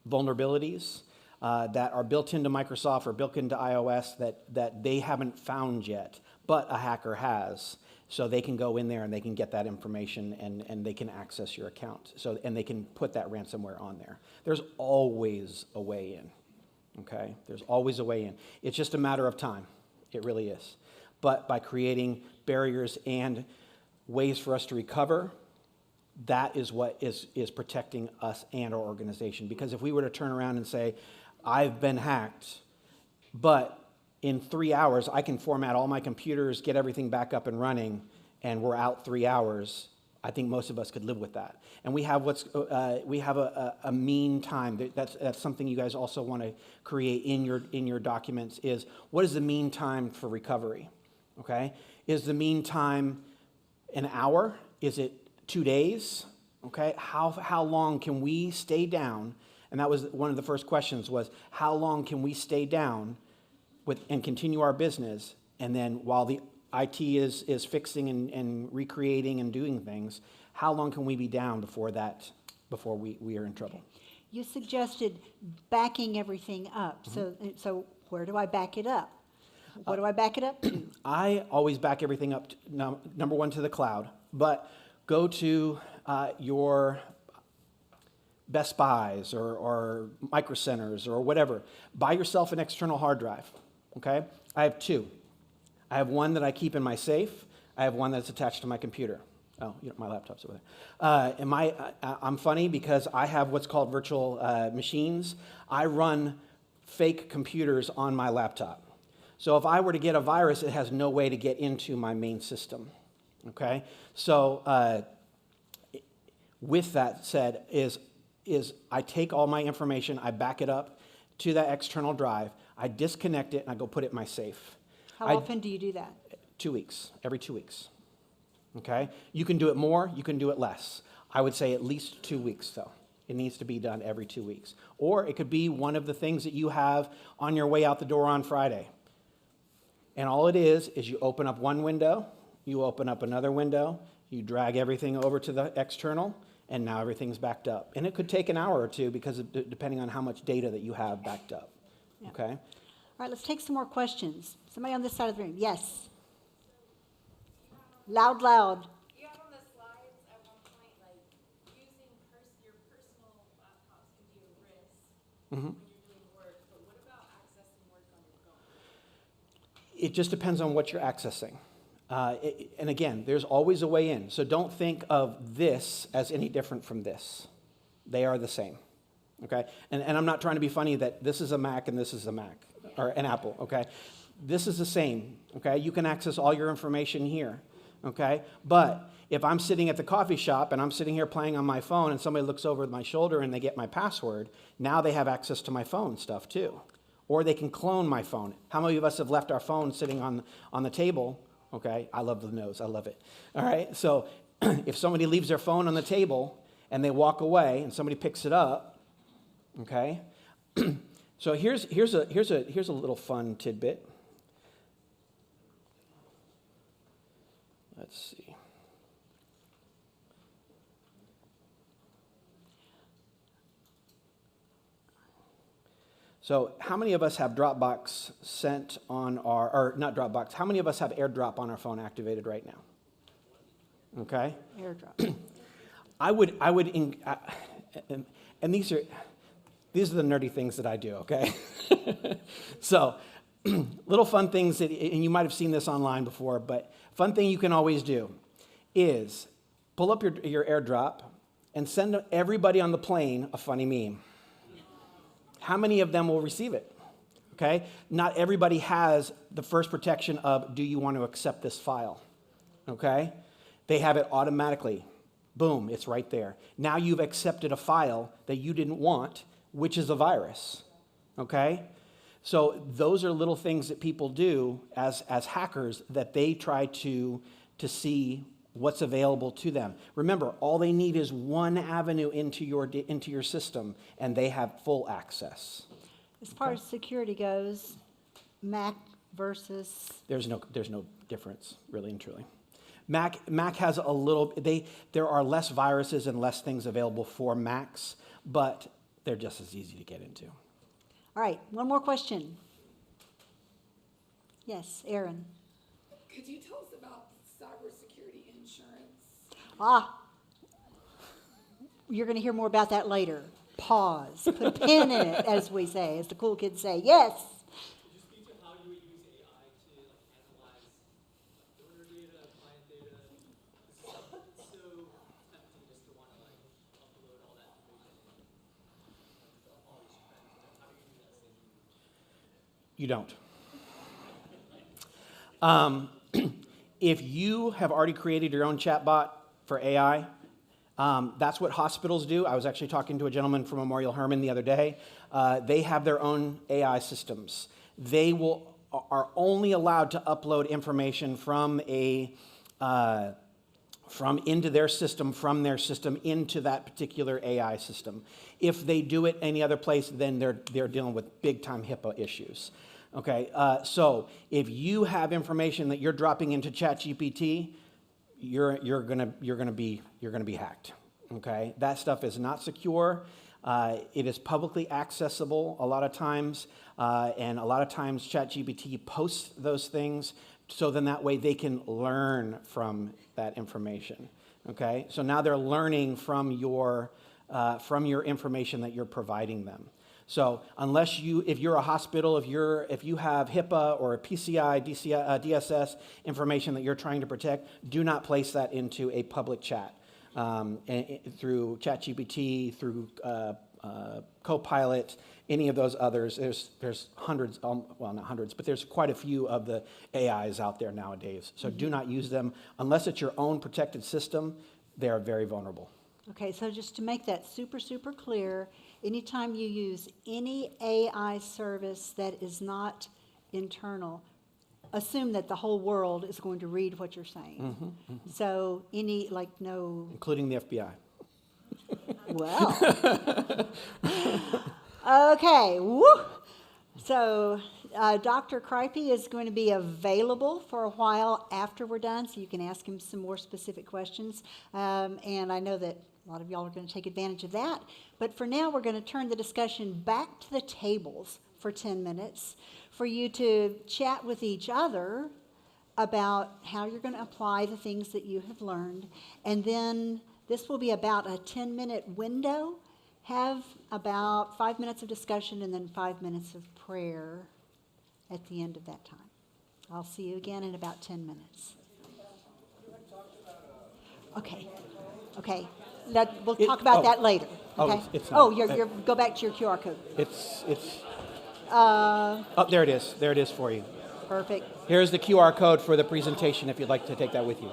vulnerabilities that are built into Microsoft or built into iOS that they haven't found yet, but a hacker has. So they can go in there and they can get that information and they can access your account. And they can put that ransomware on there. There's always a way in, okay? There's always a way in. It's just a matter of time. It really is. But by creating barriers and ways for us to recover, that is what is protecting us and our organization. Because if we were to turn around and say, I've been hacked, but in 3 hours, I can format all my computers, get everything back up and running, and we're out 3 hours, I think most of us could live with that. And we have a mean time. That's something you guys also want to create in your documents is, what is the mean time for recovery? Okay? Is the mean time an hour? Is it 2 days? Okay? How long can we stay down? And that was one of the first questions was, how long can we stay down and continue our business, and then while the IT is fixing and recreating and doing things, how long can we be down before we are in trouble? You suggested backing everything up. So where do I back it up? What do I back it up to? I always back everything up, number one, to the cloud, but go to your Best Buys or Micro Centers or whatever. Buy yourself an external hard drive, okay? I have two. I have one that I keep in my safe. I have one that's attached to my computer. Oh, my laptop's over there. I'm funny because I have what's called virtual machines. I run fake computers on my laptop. So if I were to get a virus, it has no way to get into my main system, okay? So with that said, is I take all my information, I back it up to that external drive, I disconnect it, and I go put it in my safe. How often do you do that? 2 weeks, every 2 weeks, okay? You can do it more, you can do it less. I would say at least 2 weeks, though. It needs to be done every 2 weeks. Or it could be one of the things that you have on your way out the door on Friday. And all it is you open up one window, you open up another window, you drag everything over to the external, and now everything's backed up. And it could take an hour or two because depending on how much data that you have backed up, Yeah. okay? All right, let's take some more questions. Somebody on this side of the room. Yes. Loud. You had on the slides at one point, like, using your personal laptops can be a risk when you're doing work, but what about accessing work on your phone? It just depends on what you're accessing. And again, there's always a way in. So don't think of this as any different from this. They are the same, okay? And I'm not trying to be funny that this is a Mac and this is a Mac, or an Apple, okay? This is the same, okay? You can access all your information here, okay? But if I'm sitting at the coffee shop and I'm sitting here playing on my phone and somebody looks over my shoulder and they get my password, now they have access to my phone stuff too. Or they can clone my phone. How many of us have left our phone sitting on the table? Okay, I love the nose, I love it. All right, so if somebody leaves their phone on the table and they walk away and somebody picks it up, okay? So here's a little fun tidbit. Let's see. So how many of us have Dropbox sent on our, or not Dropbox, how many of us have AirDrop on our phone activated right now? Okay. AirDrop. And these are the nerdy things that I do, okay? So, little fun things, and you might have seen this online before, but fun thing you can always do is pull up your AirDrop and send everybody on the plane a funny meme. How many of them will receive it? Okay? Not everybody has the first protection of, do you want to accept this file? Okay? They have it automatically. Boom, it's right there. Now you've accepted a file that you didn't want, which is a virus. Okay? So those are little things that people do as hackers that they try to see what's available to them. Remember, all they need is one avenue into your system, and they have full access. As far as security goes, Mac versus There's no difference, really and truly. Mac has a little. There are less viruses and less things available for Macs, but they're just as easy to get into. All right, one more question. Yes, Aaron. Could you tell us about cybersecurity insurance? You're going to hear more about that later. Pause. Put a pin in it, as we say, as the cool kids say. Yes. Could you speak to how you would use AI to analyze donor data, client data? It's so tempting just to want to upload all that information and all these trends. How do you do that same? You don't. If you have already created your own chatbot for AI, that's what hospitals do. I was actually talking to a gentleman from Memorial Hermann the other day. They have their own AI systems. They are only allowed to upload information from into their system, from their system into that particular AI system. If they do it any other place, then they're dealing with big time HIPAA issues. Okay, so if you have information that you're dropping into ChatGPT, you're gonna be hacked. Okay, that stuff is not secure. It is publicly accessible a lot of times, and a lot of times ChatGPT posts those things so then that way they can learn from that information. Okay, so now they're learning from your information that you're providing them. So if you're a hospital, if you have HIPAA or PCI, DSS information that you're trying to protect, do not place that into a public chat through ChatGPT, through Copilot, any of those others. There's hundreds, well, not hundreds, but there's quite a few of the AIs out there nowadays. So do not use them unless it's your own protected system. They are very vulnerable. Okay, so just to make that super, super clear, anytime you use any AI service that is not internal, assume that the whole world is going to read what you're saying. So Including the FBI. Well. Okay, woo! So Dr. Kreipe is going to be available for a while after we're done, so you can ask him some more specific questions. And I know that a lot of y'all are going to take advantage of that. But for now, we're going to turn the discussion back to the tables for 10 minutes for you to chat with each other about how you're going to apply the things that you have learned. And then this will be about a 10-minute window. Have about 5 minutes of discussion and then 5 minutes of prayer at the end of that time. I'll see you again in about 10 minutes. Okay. We'll talk about that later. Okay. It's not. You're go back to your QR code. There it is. There it is for you. Perfect. Here's the QR code for the presentation if you'd like to take that with you.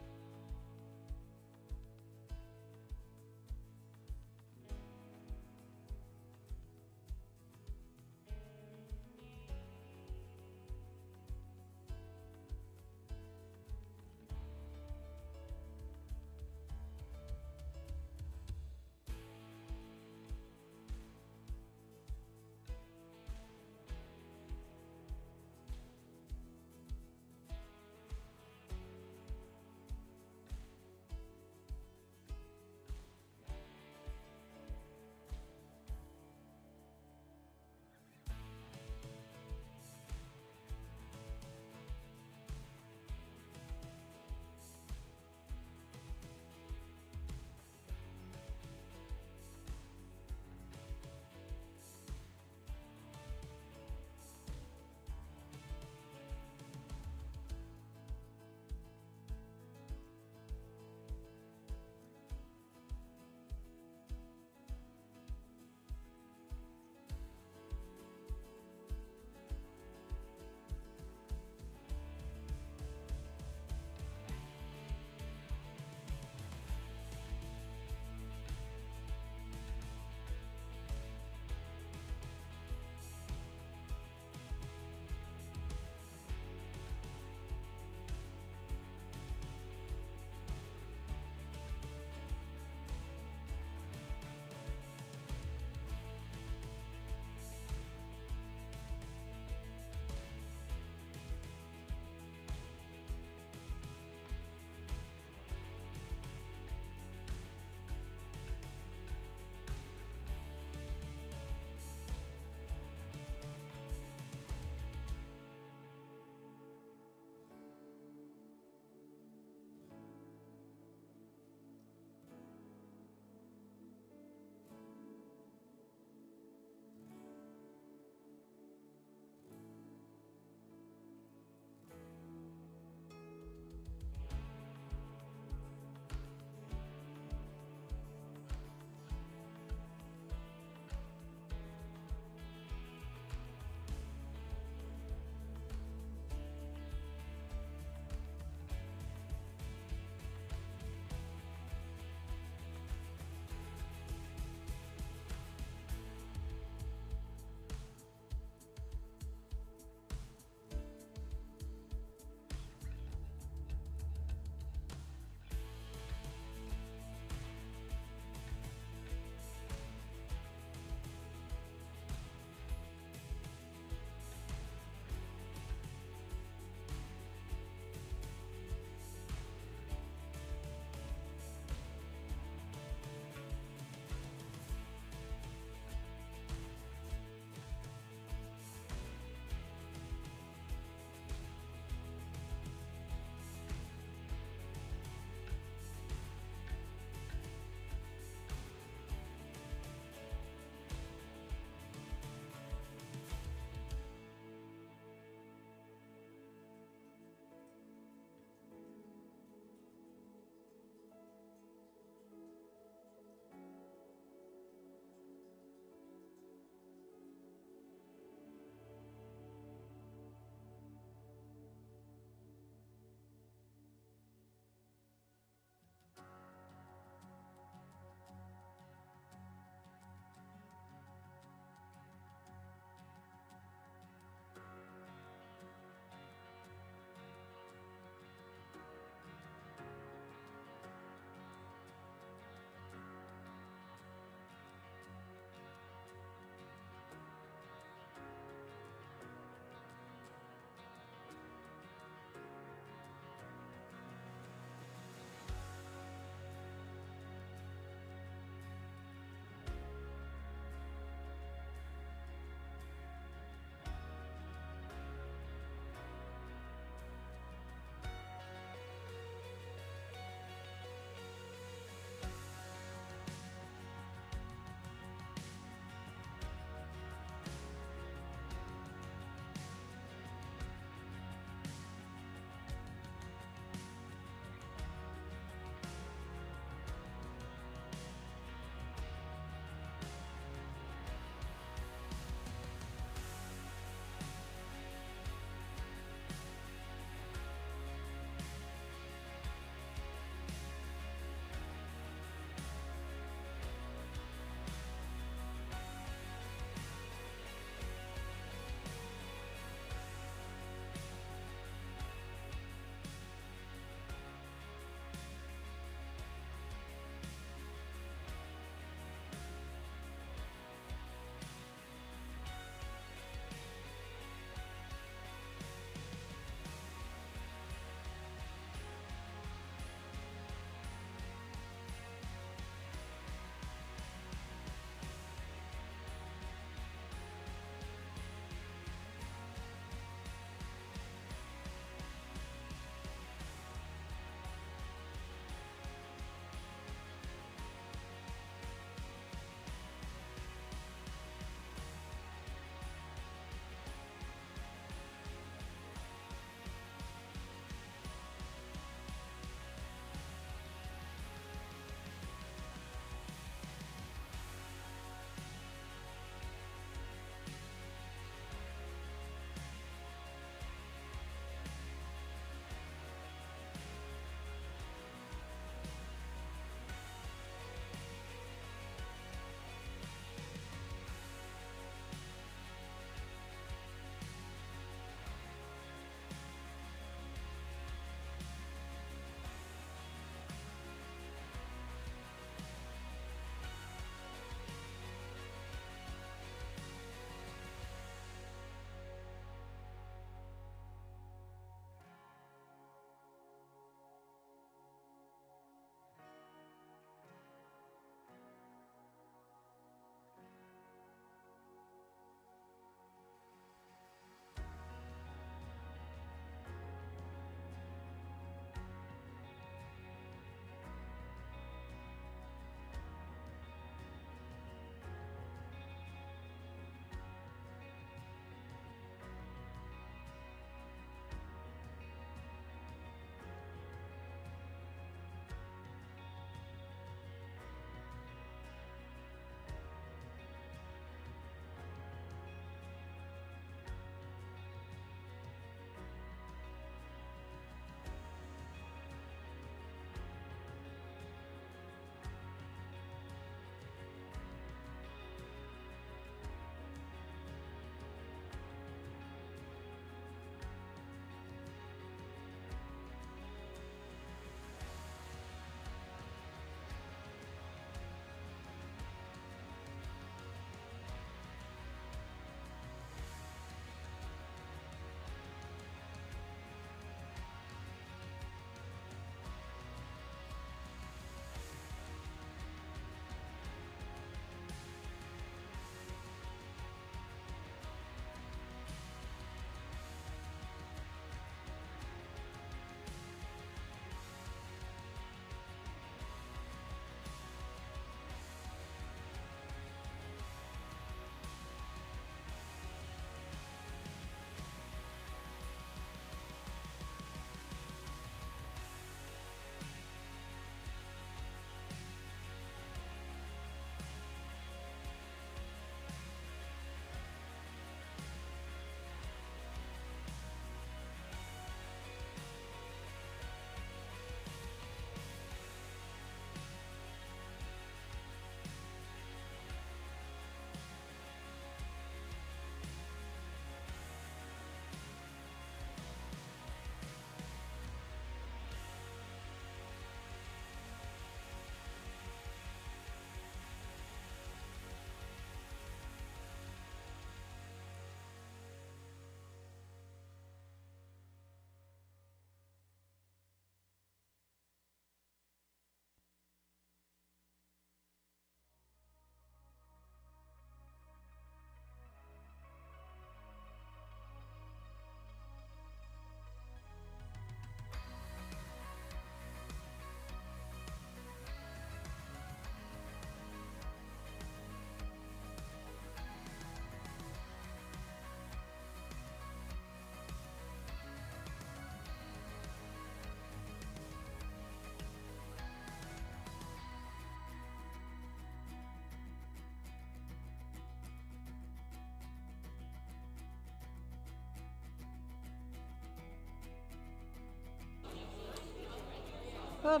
Oh,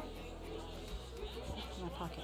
my pocket.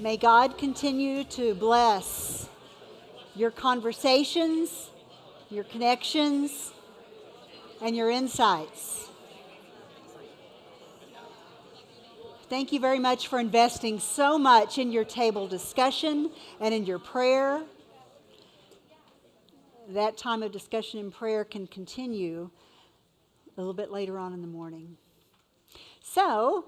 May God continue to bless your conversations, your connections, and your insights. Thank you very much for investing so much in your table discussion and in your prayer. That time of discussion and prayer can continue a little bit later on in the morning. So,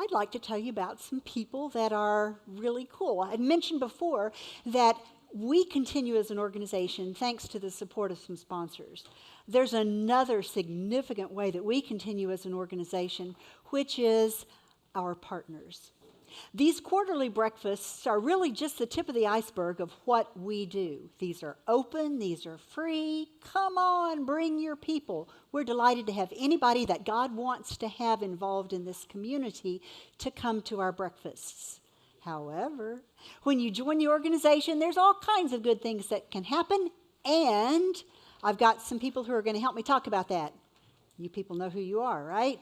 I'd like to tell you about some people that are really cool. I mentioned before that we continue as an organization thanks to the support of some sponsors. There's another significant way that we continue as an organization, which is our partners. These quarterly breakfasts are really just the tip of the iceberg of what we do. These are open, these are free. Come on, bring your people. We're delighted to have anybody that God wants to have involved in this community to come to our breakfasts. However, when you join the organization, there's all kinds of good things that can happen, and I've got some people who are going to help me talk about that. You people know who you are, right?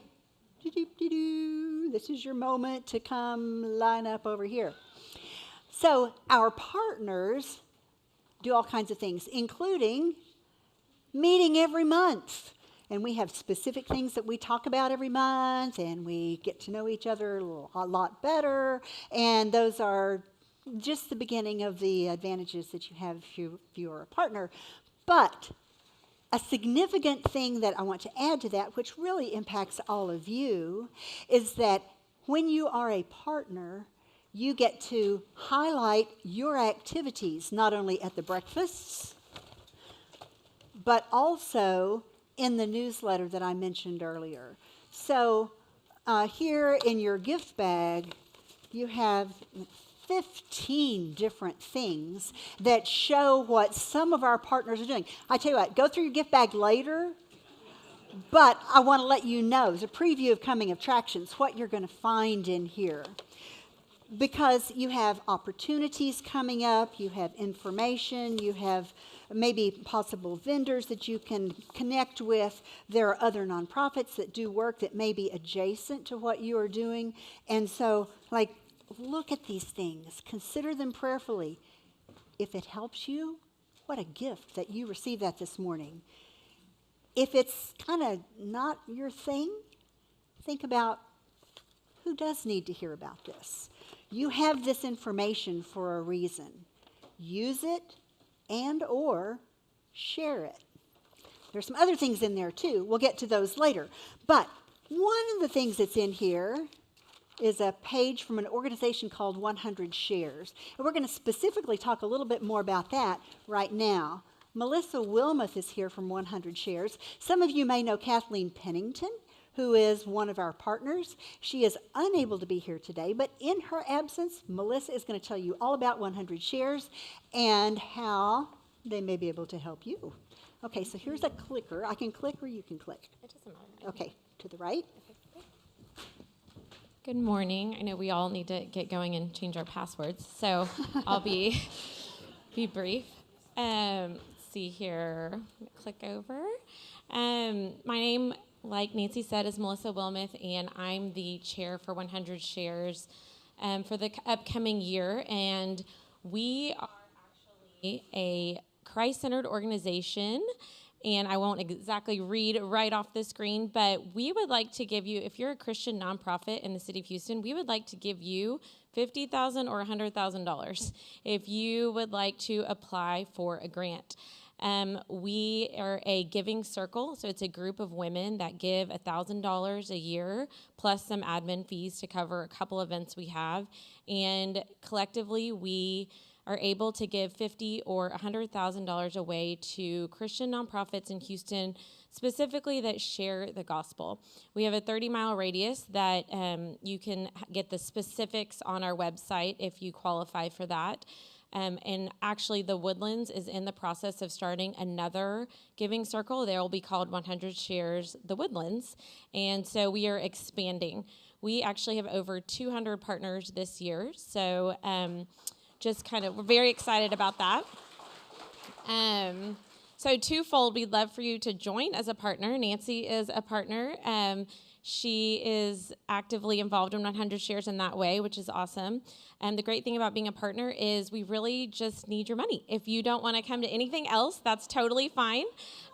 This is your moment to come line up over here. So our partners do all kinds of things, including meeting every month. And we have specific things that we talk about every month, and we get to know each other a lot better. And those are just the beginning of the advantages that you have if you are a partner. But a significant thing that I want to add to that, which really impacts all of you, is that when you are a partner, you get to highlight your activities, not only at the breakfasts, but also in the newsletter that I mentioned earlier. So here in your gift bag, you have 15 different things that show what some of our partners are doing. I tell you what, go through your gift bag later, but I want to let you know, as a preview of coming attractions, what you're going to find in here. Because you have opportunities coming up, you have information, you have maybe possible vendors that you can connect with. There are other nonprofits that do work that may be adjacent to what you are doing. And so, look at these things. Consider them prayerfully. If it helps you, what a gift that you received that this morning. If it's kind of not your thing, think about who does need to hear about this. You have this information for a reason. Use it and or share it. There's some other things in there too. We'll get to those later. But one of the things that's in here is a page from an organization called 100 Shares. And we're going to specifically talk a little bit more about that right now. Melissa Wilmoth is here from 100 Shares. Some of you may know Kathleen Pennington, who is one of our partners. She is unable to be here today, but in her absence, Melissa is going to tell you all about 100 Shares and how they may be able to help you. Okay, so here's a clicker. I can click or you can click. It doesn't matter. Okay, to the right. Good morning. I know we all need to get going and change our passwords, so I'll be brief. Let's see here. Click over. My name, like Nancy said, is Melissa Wilmoth, and I'm the chair for 100 Shares for the upcoming year. And we are actually a Christ-centered organization, and I won't exactly read right off the screen, but we would like to give you, if you're a Christian nonprofit in the city of Houston, we would like to give you $50,000 or $100,000 if you would like to apply for a grant. We are a giving circle, so it's a group of women that give $1,000 a year plus some admin fees to cover a couple events we have, and collectively we are able to give $50,000 or $100,000 away to Christian nonprofits in Houston, specifically that share the gospel. We have a 30-mile radius that you can get the specifics on our website if you qualify for that. And actually, the Woodlands is in the process of starting another giving circle. They will be called 100 Shares the Woodlands. And so we are expanding. We actually have over 200 partners this year. So we're very excited about that. So twofold, we'd love for you to join as a partner. Nancy is a partner. She is actively involved in 100 Shares in that way, which is awesome. The great thing about being a partner is we really just need your money. If you don't want to come to anything else, that's totally fine.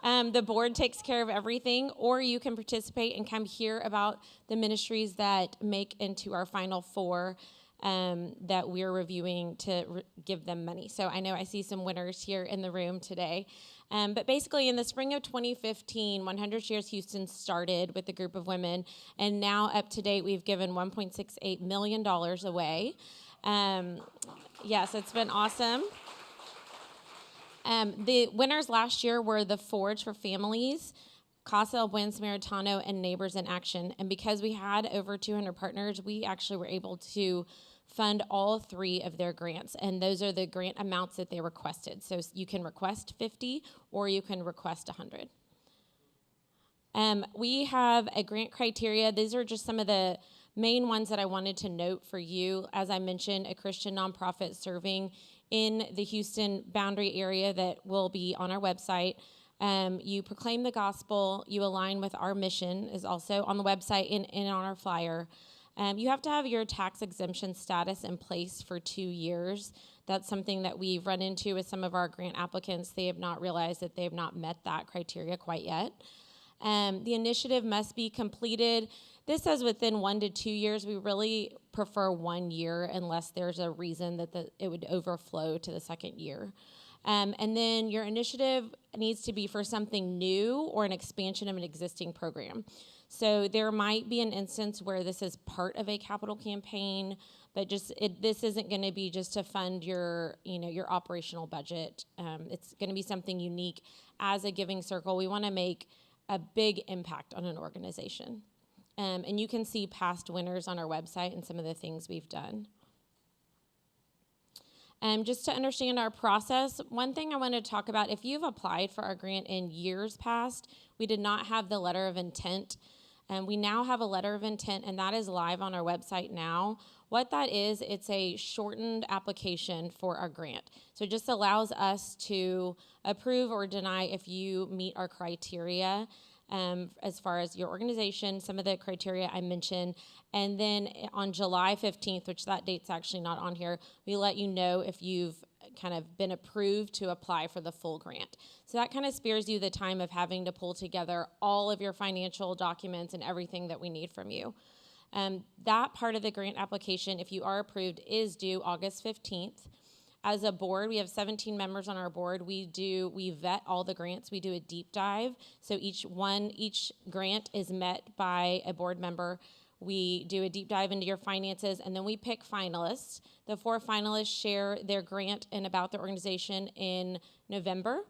The board takes care of everything, or you can participate and come hear about the ministries that make into our final four that we're reviewing to give them money. So I know I see some winners here in the room today. But basically, in the spring of 2015, 100 Shares Houston started with a group of women, and now up to date, we've given $1.68 million away. Yes, it's been awesome. The winners last year were the Forge for Families, Casa El Buen Samaritano, and Neighbors in Action. And because we had over 200 partners, we actually were able to fund all three of their grants, and those are the grant amounts that they requested. So you can request 50 or you can request 100. We have a grant criteria. These are just some of the main ones that I wanted to note for you. As I mentioned, a Christian nonprofit serving in the Houston boundary area that will be on our website. You proclaim the gospel, you align with our mission, is also on the website and on our flyer. You have to have your tax exemption status in place for 2 years. That's something that we've run into with some of our grant applicants. They have not realized that they have not met that criteria quite yet. The initiative must be completed. This says within 1 to 2 years. We really prefer 1 year unless there's a reason that it would overflow to the second year. And then your initiative needs to be for something new or an expansion of an existing program. So there might be an instance where this is part of a capital campaign, but this isn't going to be just to fund your operational budget. It's going to be something unique. As a giving circle, we want to make a big impact on an organization. And you can see past winners on our website and some of the things we've done. Just to understand our process, one thing I want to talk about, if you've applied for our grant in years past, we did not have the letter of intent. We now have a letter of intent, and that is live on our website now. What that is, it's a shortened application for our grant. So it just allows us to approve or deny if you meet our criteria as far as your organization, some of the criteria I mentioned. And then on July 15th, which that date's actually not on here, we let you know if you've kind of been approved to apply for the full grant. So that kind of spares you the time of having to pull together all of your financial documents and everything that we need from you. That part of the grant application, if you are approved, is due August 15th. As a board, we have 17 members on our board. We vet all the grants. We do a deep dive. So each grant is met by a board member. We do a deep dive into your finances, and then we pick finalists. The 4 finalists share their grant and about the organization in November.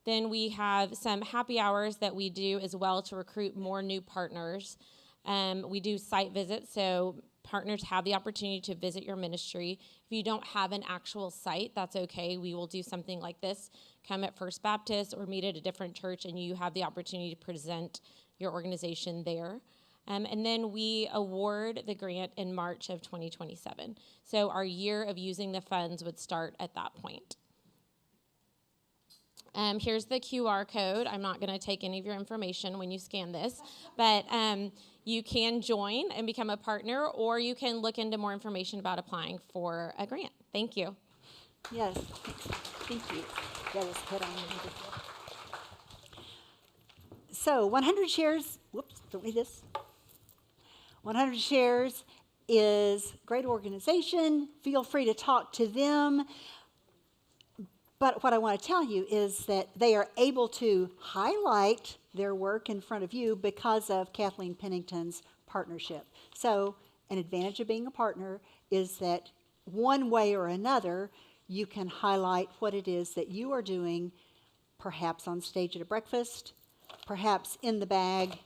Then we have some happy hours that we do as well to recruit more new partners. We do site visits, so partners have the opportunity to visit your ministry. If you don't have an actual site, that's okay. We will do something like this. Come at First Baptist or meet at a different church, and you have the opportunity to present your organization there. And then we award the grant in March of 2027. So our year of using the funds would start at that point. Here's the QR code. I'm not going to take any of your information when you scan this, but you can join and become a partner, or you can look into more information about applying for a grant. Thank you. Yes, thank you. That was put on. So 100 shares, whoops, don't read this. 100 shares is a great organization. Feel free to talk to them. But what I want to tell you is that they are able to highlight their work in front of you because of Kathleen Pennington's partnership. So an advantage of being a partner is that one way or another, you can highlight what it is that you are doing, perhaps on stage at a breakfast, perhaps in the bag,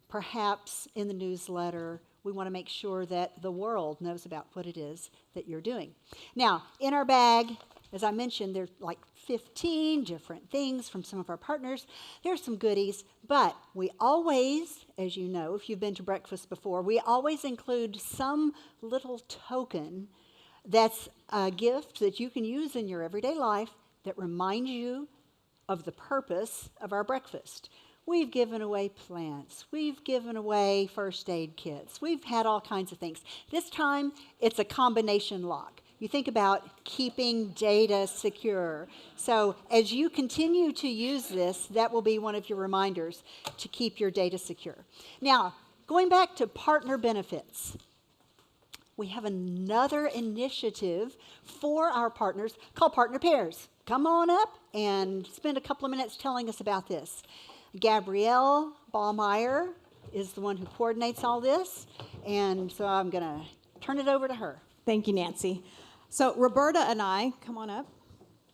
perhaps in the newsletter. We want to make sure that the world knows about what it is that you're doing. Now, in our bag, as I mentioned, there's like 15 different things from some of our partners. There's some goodies, but we always, as you know, if you've been to breakfast before, we always include some little token that's a gift that you can use in your everyday life that reminds you of the purpose of our breakfast. We've given away plants. We've given away first aid kits. We've had all kinds of things. This time, it's a combination lock. You think about keeping data secure. So as you continue to use this, that will be one of your reminders to keep your data secure. Now, going back to partner benefits, we have another initiative for our partners called Partner Pairs. Come on up and spend a couple of minutes telling us about this. Gabrielle Ballmeyer is the one who coordinates all this, and so I'm going to turn it over to her. Thank you, Nancy. So Roberta and I, come on up.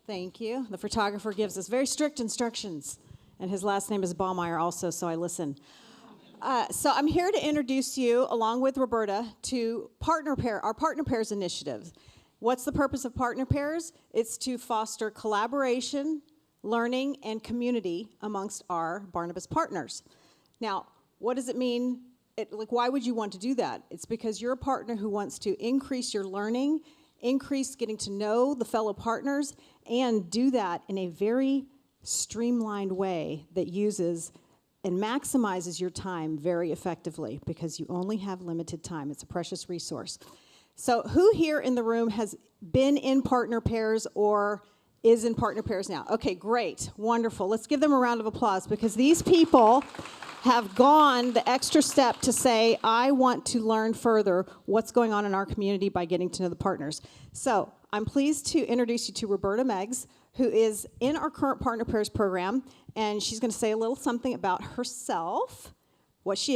Thank you. The photographer gives us very strict instructions, and his last name is Ballmeyer also, so I listen. So I'm here to introduce you, along with Roberta, to our Partner Pairs initiative. What's the purpose of Partner Pairs? It's to foster collaboration, learning, and community amongst our Barnabas partners. Now, what does it mean? Why would you want to do that? It's because you're a partner who wants to increase your learning, increase getting to know the fellow partners, and do that in a very streamlined way that uses and maximizes your time very effectively because you only have limited time. It's a precious resource. So who here in the room has been in Partner Pairs or is in Partner Pairs now? Okay, great, wonderful. Let's give them a round of applause because these people have gone the extra step to say, I want to learn further what's going on in our community by getting to know the partners. So I'm pleased to introduce you to Roberta Meggs, who is in our current Partner Pairs program, and she's going to say a little something about herself, what she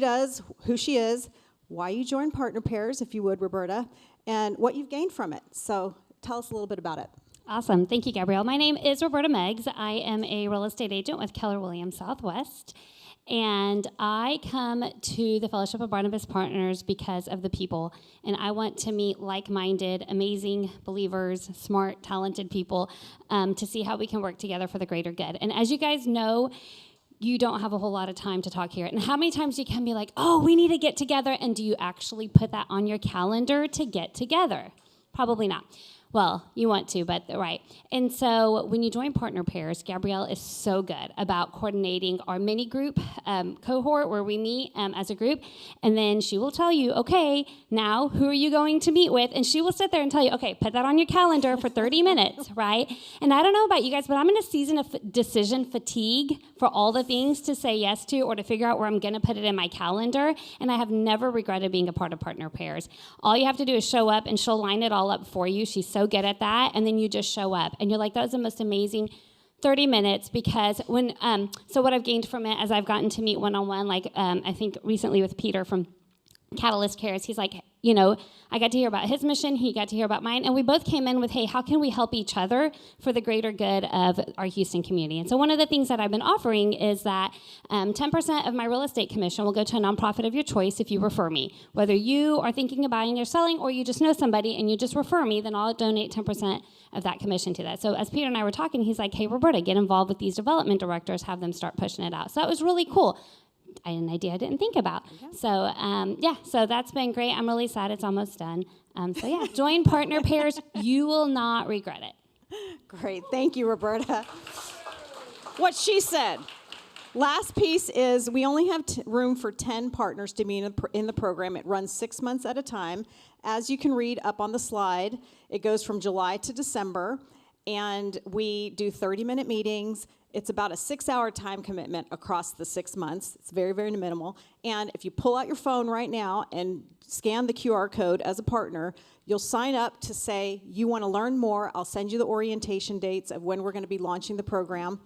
does, who she is, why you joined Partner Pairs, if you would, Roberta, and what you've gained from it. So tell us a little bit about it. Awesome. Thank you, Gabrielle. My name is Roberta Meggs. I am a real estate agent with Keller Williams Southwest. And I come to the Fellowship of Barnabas Partners because of the people. And I want to meet like-minded, amazing believers, smart, talented people to see how we can work together for the greater good. And as you guys know, you don't have a whole lot of time to talk here. And how many times you can be like, oh, we need to get together. And do you actually put that on your calendar to get together? Probably not. Well, you want to, but right. And so when you join Partner Pairs, Gabrielle is so good about coordinating our mini group cohort where we meet as a group. And then she will tell you, okay, now who are you going to meet with? And she will sit there and tell you, okay, put that on your calendar for 30 minutes, right? And I don't know about you guys, but I'm in a season of decision fatigue for all the things to say yes to or to figure out where I'm going to put it in my calendar. And I have never regretted being a part of Partner Pairs. All you have to do is show up and she'll line it all up for you. She's so good at that, and then you just show up and you're like, that was the most amazing 30 minutes because when so what I've gained from it as I've gotten to meet one-on-one, like I think recently with Peter from Catalyst Cares, he's like, you know, I got to hear about his mission, he got to hear about mine, and we both came in with, hey, how can we help each other for the greater good of our Houston community? And so one of the things that I've been offering is that 10% of my real estate commission will go to a nonprofit of your choice if you refer me. Whether you are thinking of buying or selling, or you just know somebody and you just refer me, then I'll donate 10% of that commission to that. So as Peter and I were talking, he's like, hey, Roberta, get involved with these development directors, have them start pushing it out. So that was really cool. An idea I didn't think about. So so that's been great. I'm really sad it's almost done. Join Partner Pairs. You will not regret it. Great. Thank you, Roberta. What she said. Last piece is we only have room for 10 partners to be in the program. It runs 6 months at a time. As you can read up on the slide, it goes from July to December, and we do 30-minute meetings. It's about a 6-hour time commitment across the 6 months. It's very, very minimal. And if you pull out your phone right now and scan the QR code as a partner, you'll sign up to say you want to learn more. I'll send you the orientation dates of when we're going to be launching the program.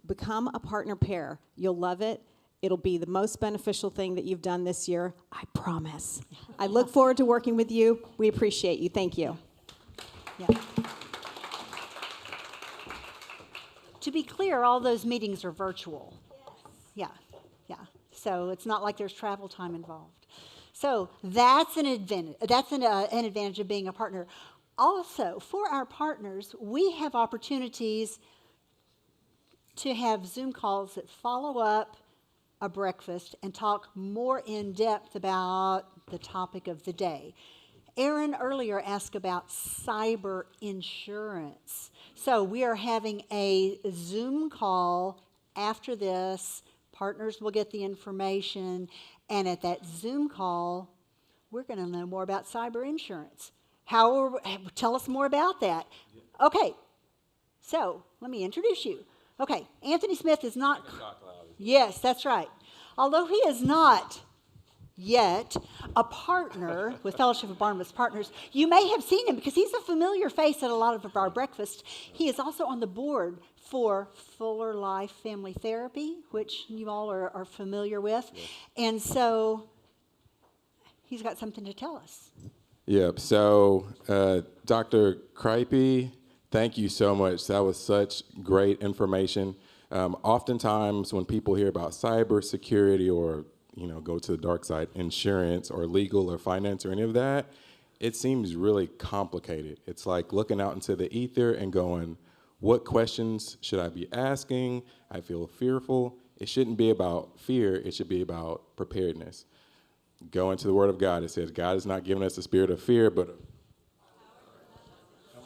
Become a partner pair. You'll love it. It'll be the most beneficial thing that you've done this year. I promise. I look forward to working with you. We appreciate you. Thank you. Yeah. To be clear, all those meetings are virtual. Yeah, yeah. So it's not like there's travel time involved. So that's an advantage. That's an advantage of being a partner. Also, for our partners, we have opportunities to have Zoom calls that follow up a breakfast and talk more in depth about the topic of the day. Aaron earlier asked about cyber insurance. So we are having a Zoom call after this. Partners will get the information. And at that Zoom call, we're going to know more about cyber insurance. Tell us more about that. Okay, so let me introduce you. Okay, Anthony Smith is not. Yes, that's right. Although he is not yet a partner with Fellowship of Barnabas Partners, you may have seen him because he's a familiar face at a lot of our breakfasts. He is also on the board for Fuller Life Family Therapy, which you all are familiar with. Yes. And so he's got something to tell us. Yep. So, Dr. Kreipe, thank you so much. That was such great information. Oftentimes when people hear about cybersecurity or go to the dark side, insurance or legal or finance or any of that, it seems really complicated. It's like looking out into the ether and going, what questions should I be asking? I feel fearful. It shouldn't be about fear. It should be about preparedness. Go into the Word of God. It says God has not given us a spirit of fear, but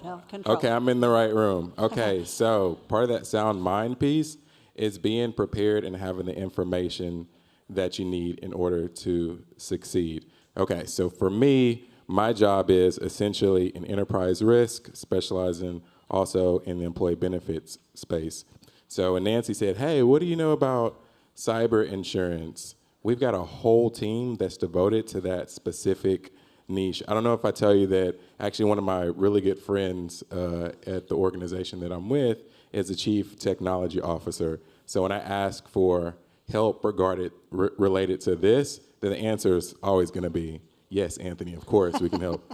self-control. Okay, I'm in the right room. Okay, so part of that sound mind piece is being prepared and having the information that you need in order to succeed. Okay, so for me, my job is essentially in enterprise risk, specializing also in the employee benefits space. So when Nancy said, hey, what do you know about cyber insurance? We've got a whole team that's devoted to that specific niche. I don't know if I tell you that actually one of my really good friends at the organization that I'm with is the chief technology officer. So when I ask for help related to this, then the answer is always going to be, yes, Anthony, of course, we can help.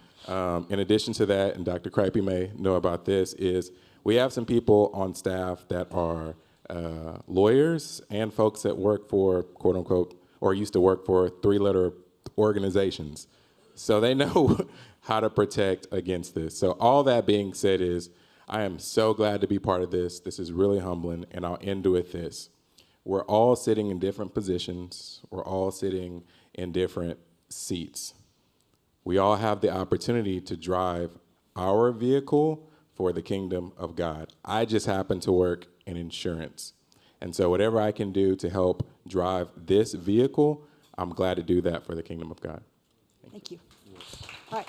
In addition to that, and Dr. Kreipe may know about this, is we have some people on staff that are lawyers and folks that work for, quote unquote, or used to work for 3-letter organizations. So they know how to protect against this. So all that being said is, I am so glad to be part of this. This is really humbling, and I'll end with this. We're all sitting in different positions. We're all sitting in different seats. We all have the opportunity to drive our vehicle for the kingdom of God. I just happen to work in insurance. And so whatever I can do to help drive this vehicle, I'm glad to do that for the kingdom of God. Thank you. All right.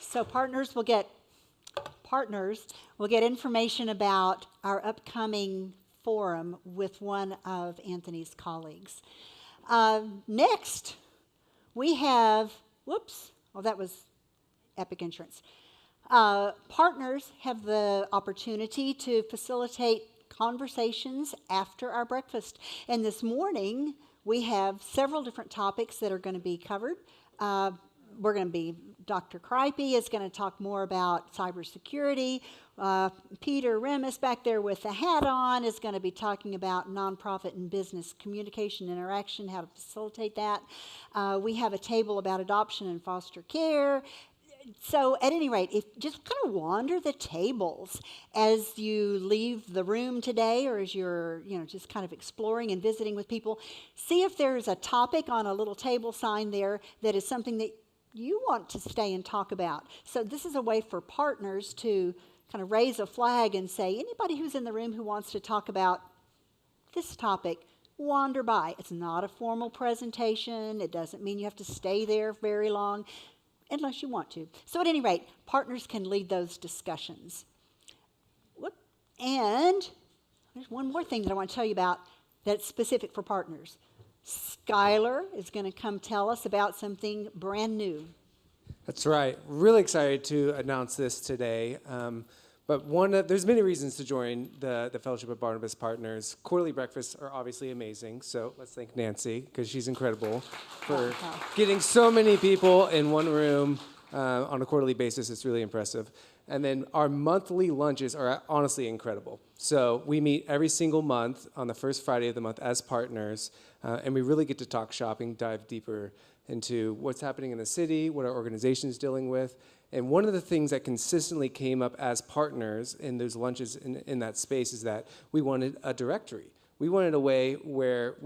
So partners will get information about our upcoming forum with one of Anthony's colleagues. Next, we have, that was Epic Insurance. Partners have the opportunity to facilitate conversations after our breakfast. And this morning, we have several different topics that are going to be covered. Dr. Kreipe is going to talk more about cybersecurity. Peter Remus back there with the hat on is going to be talking about nonprofit and business communication interaction, how to facilitate that. We have a table about adoption and foster care. So at any rate, just kind of wander the tables as you leave the room today, or as you're just kind of exploring and visiting with people. See if there's a topic on a little table sign there that is something that you want to stay and talk about. So this is a way for partners to kind of raise a flag and say, anybody who's in the room who wants to talk about this topic, wander by. It's not a formal presentation. It doesn't mean you have to stay there very long, unless you want to. So at any rate, partners can lead those discussions. And there's one more thing that I want to tell you about that's specific for partners. Skylar is going to come tell us about something brand new. That's right. Really excited to announce this today. But there's many reasons to join the Fellowship of Barnabas Partners. Quarterly breakfasts are obviously amazing, so let's thank Nancy, because she's incredible for getting so many people in one room on a quarterly basis. It's really impressive. And then our monthly lunches are honestly incredible. So we meet every single month on the first Friday of the month as partners, and we really get to talk shopping, dive deeper into what's happening in the city, what our organization is dealing with. And one of the things that consistently came up as partners in those lunches in that space is that we wanted a directory. We wanted a way where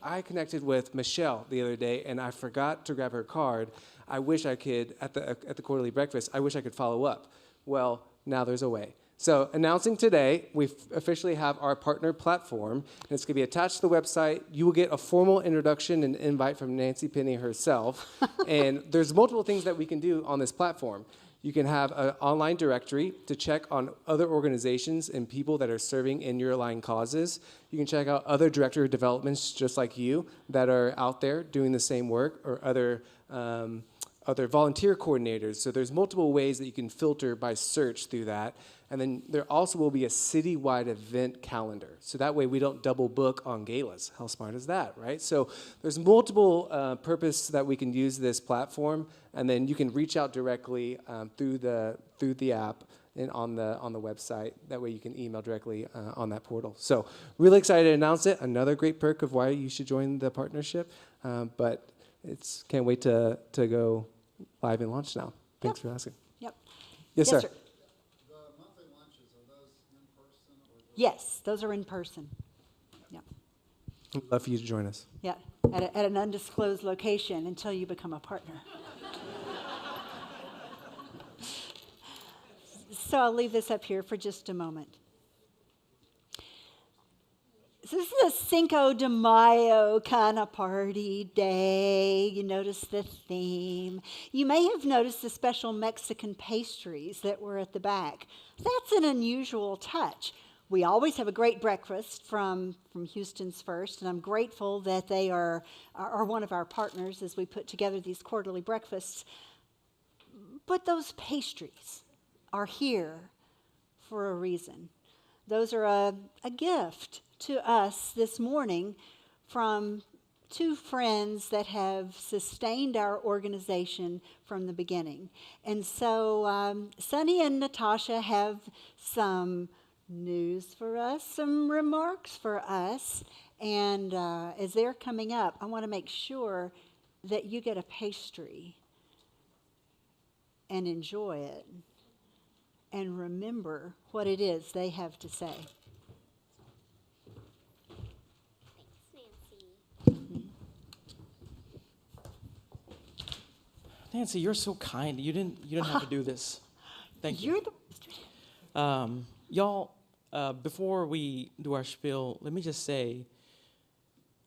I connected with Michelle the other day and I forgot to grab her card. I wish I could, at the quarterly breakfast, I wish I could follow up. Well, now there's a way. So announcing today, we officially have our partner platform, and it's going to be attached to the website. You will get a formal introduction and invite from Nancy Penny herself. And there's multiple things that we can do on this platform. You can have an online directory to check on other organizations and people that are serving in your aligned causes. You can check out other directory developments just like you that are out there doing the same work, or other volunteer coordinators. So there's multiple ways that you can filter by search through that. And then there also will be a citywide event calendar. So that way we don't double book on galas. How smart is that, right? So there's multiple purposes that we can use this platform. And then you can reach out directly through the app and on the website. That way you can email directly on that portal. So really excited to announce it. Another great perk of why you should join the partnership. But can't wait to go live and launch now. Thanks for asking. Yep. Yes, sir. The monthly lunches, are those in person or? Yes, those are in person. Yep. We'd love for you to join us. Yeah, at an undisclosed location until you become a partner. So I'll leave this up here for just a moment. So this is a Cinco de Mayo kind of party day. You notice the theme. You may have noticed the special Mexican pastries that were at the back. That's an unusual touch. We always have a great breakfast from Houston's First, and I'm grateful that they are one of our partners as we put together these quarterly breakfasts. But those pastries are here for a reason. Those are a gift to us this morning from two friends that have sustained our organization from the beginning. And so Sunny and Natasha have some news for us, some remarks for us. And as they're coming up, I want to make sure that you get a pastry and enjoy it and remember what it is they have to say. Nancy, you're so kind. You didn't have to do this. Thank you. Y'all, before we do our spiel, let me just say,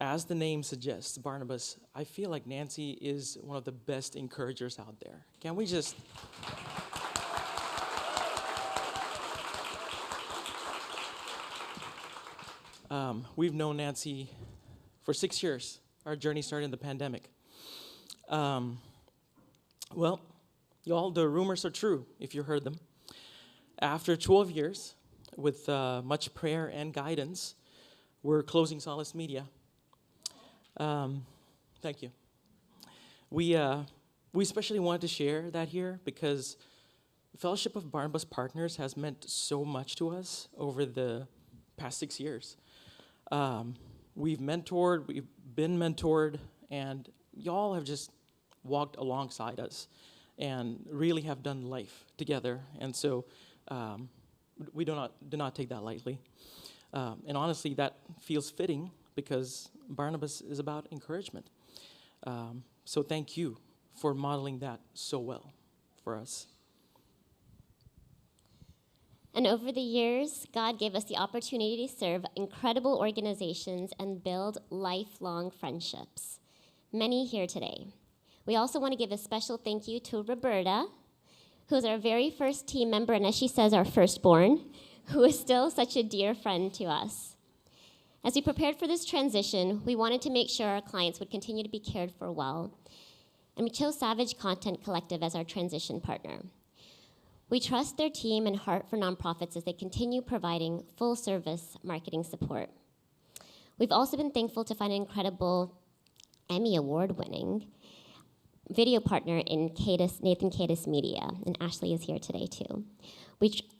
as the name suggests, Barnabas, I feel like Nancy is one of the best encouragers out there. Can we just... We've known Nancy for 6 years. Our journey started in the pandemic. Well, y'all, the rumors are true, if you heard them. After 12 years, with much prayer and guidance, we're closing Solace Media. Thank you. We especially wanted to share that here because the Fellowship of Barnabas Partners has meant so much to us over the past 6 years. We've been mentored, and y'all have just walked alongside us and really have done life together. And so we do not take that lightly. And honestly, that feels fitting because Barnabas is about encouragement. So thank you for modeling that so well for us. And over the years, God gave us the opportunity to serve incredible organizations and build lifelong friendships. Many here today. We also want to give a special thank you to Roberta, who's our very first team member, and as she says, our firstborn, who is still such a dear friend to us. As we prepared for this transition, we wanted to make sure our clients would continue to be cared for well, and we chose Savage Content Collective as our transition partner. We trust their team and heart for nonprofits as they continue providing full-service marketing support. We've also been thankful to find an incredible Emmy Award-winning video partner in Nathan Cadis Media, and Ashley is here today too.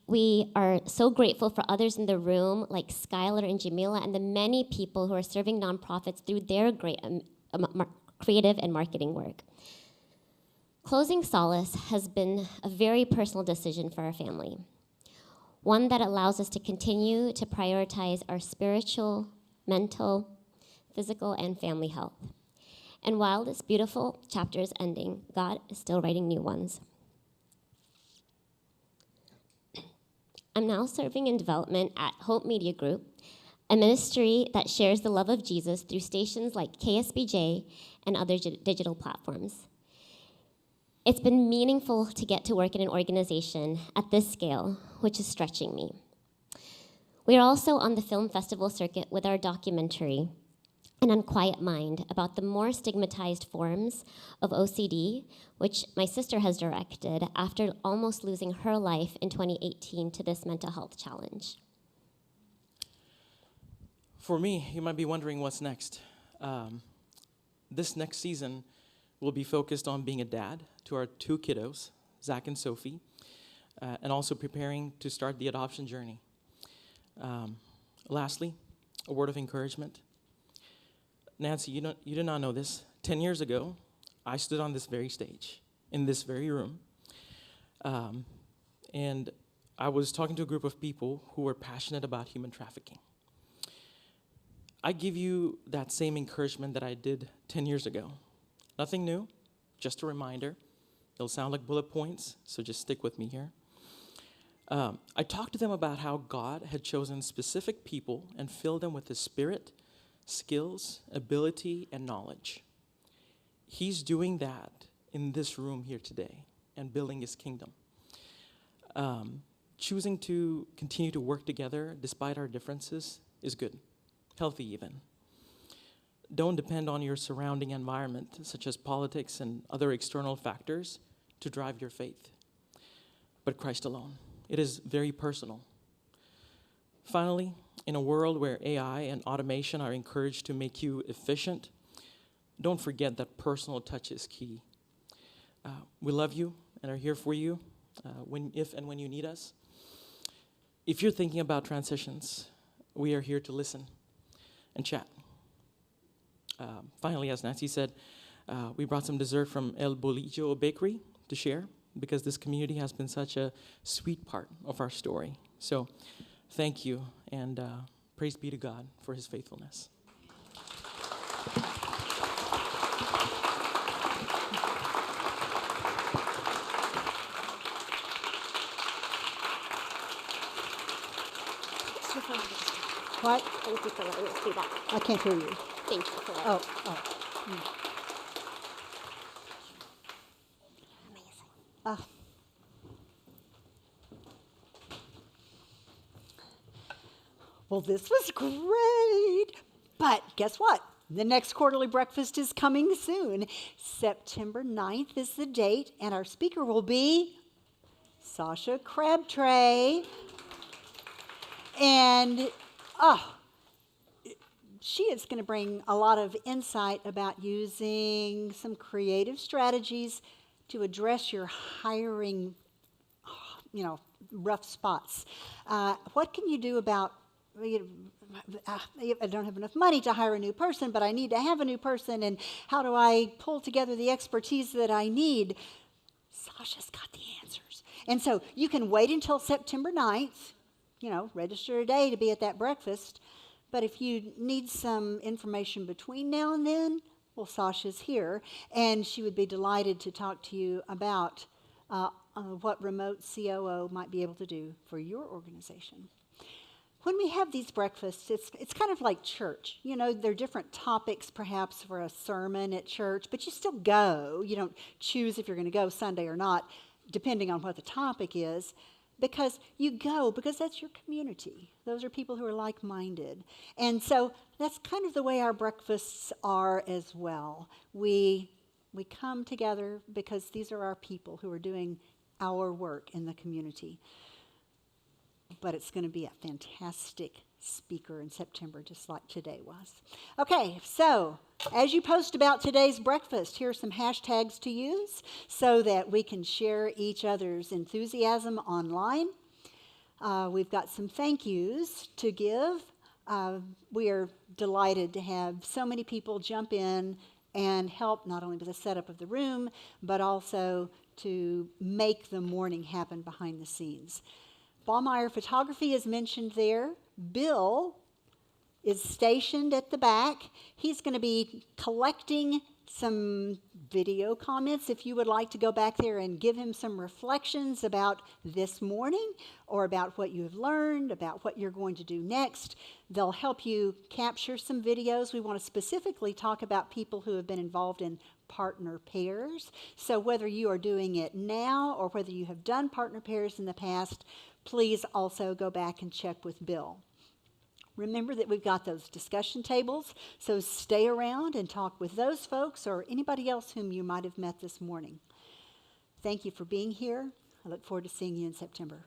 We are so grateful for others in the room like Skylar and Jamila and the many people who are serving nonprofits through their great creative and marketing work. Closing Solace has been a very personal decision for our family, one that allows us to continue to prioritize our spiritual, mental, physical, and family health. And while this beautiful chapter is ending, God is still writing new ones. I'm now serving in development at Hope Media Group, a ministry that shares the love of Jesus through stations like KSBJ and other digital platforms. It's been meaningful to get to work in an organization at this scale, which is stretching me. We are also on the film festival circuit with our documentary, An Unquiet Mind, about the more stigmatized forms of OCD, which my sister has directed after almost losing her life in 2018 to this mental health challenge. For me, you might be wondering what's next. This next season will be focused on being a dad to our 2 kiddos, Zach and Sophie, and also preparing to start the adoption journey. Lastly, a word of encouragement. Nancy, you did not know this. 10 years ago, I stood on this very stage, in this very room, and I was talking to a group of people who were passionate about human trafficking. I give you that same encouragement that I did 10 years ago. Nothing new, just a reminder. It'll sound like bullet points, so just stick with me here. I talked to them about how God had chosen specific people and filled them with His Spirit, skills, ability, and knowledge. He's doing that in this room here today and building His kingdom. Choosing to continue to work together despite our differences is good, healthy even. Don't depend on your surrounding environment, such as politics and other external factors, to drive your faith, but Christ alone. It is very personal. Finally, in a world where AI and automation are encouraged to make you efficient, don't forget that personal touch is key. We love you and are here for you if and when you need us. If you're thinking about transitions, we are here to listen and chat. Finally, as Nancy said, we brought some dessert from El Bolillo Bakery to share because this community has been such a sweet part of our story. So thank you, and praise be to God for His faithfulness. What? Thank you for letting us do that. I can't hear you. Thank you for that. Oh. Amazing. Well, this was great. But guess what? The next quarterly breakfast is coming soon. September 9th is the date, and our speaker will be Sasha Crabtree. And she is going to bring a lot of insight about using some creative strategies to address your hiring, rough spots. What can you do about, I don't have enough money to hire a new person, but I need to have a new person, and how do I pull together the expertise that I need? Sasha's got the answers. And so you can wait until September 9th, register a day to be at that breakfast. But if you need some information between now and then, well, Sasha's here, and she would be delighted to talk to you about what remote COO might be able to do for your organization. When we have these breakfasts, it's kind of like church. There are different topics perhaps for a sermon at church, but you still go. You don't choose if you're going to go Sunday or not, depending on what the topic is. because you go because that's your community. Those are people who are like-minded. And so that's kind of the way our breakfasts are as well. We come together because these are our people who are doing our work in the community. But it's going to be a fantastic speaker in September, just like today was. Okay, so as you post about today's breakfast, here are some hashtags to use so that we can share each other's enthusiasm online. We've got some thank yous to give. We are delighted to have so many people jump in and help not only with the setup of the room, but also to make the morning happen behind the scenes. Baumeier Photography is mentioned there. Bill is stationed at the back. He's going to be collecting some video comments if you would like to go back there and give him some reflections about this morning or about what you have learned, about what you're going to do next. They'll help you capture some videos. We want to specifically talk about people who have been involved in partner pairs. So whether you are doing it now or whether you have done partner pairs in the past, please also go back and check with Bill. Remember that we've got those discussion tables, so stay around and talk with those folks or anybody else whom you might have met this morning. Thank you for being here. I look forward to seeing you in September.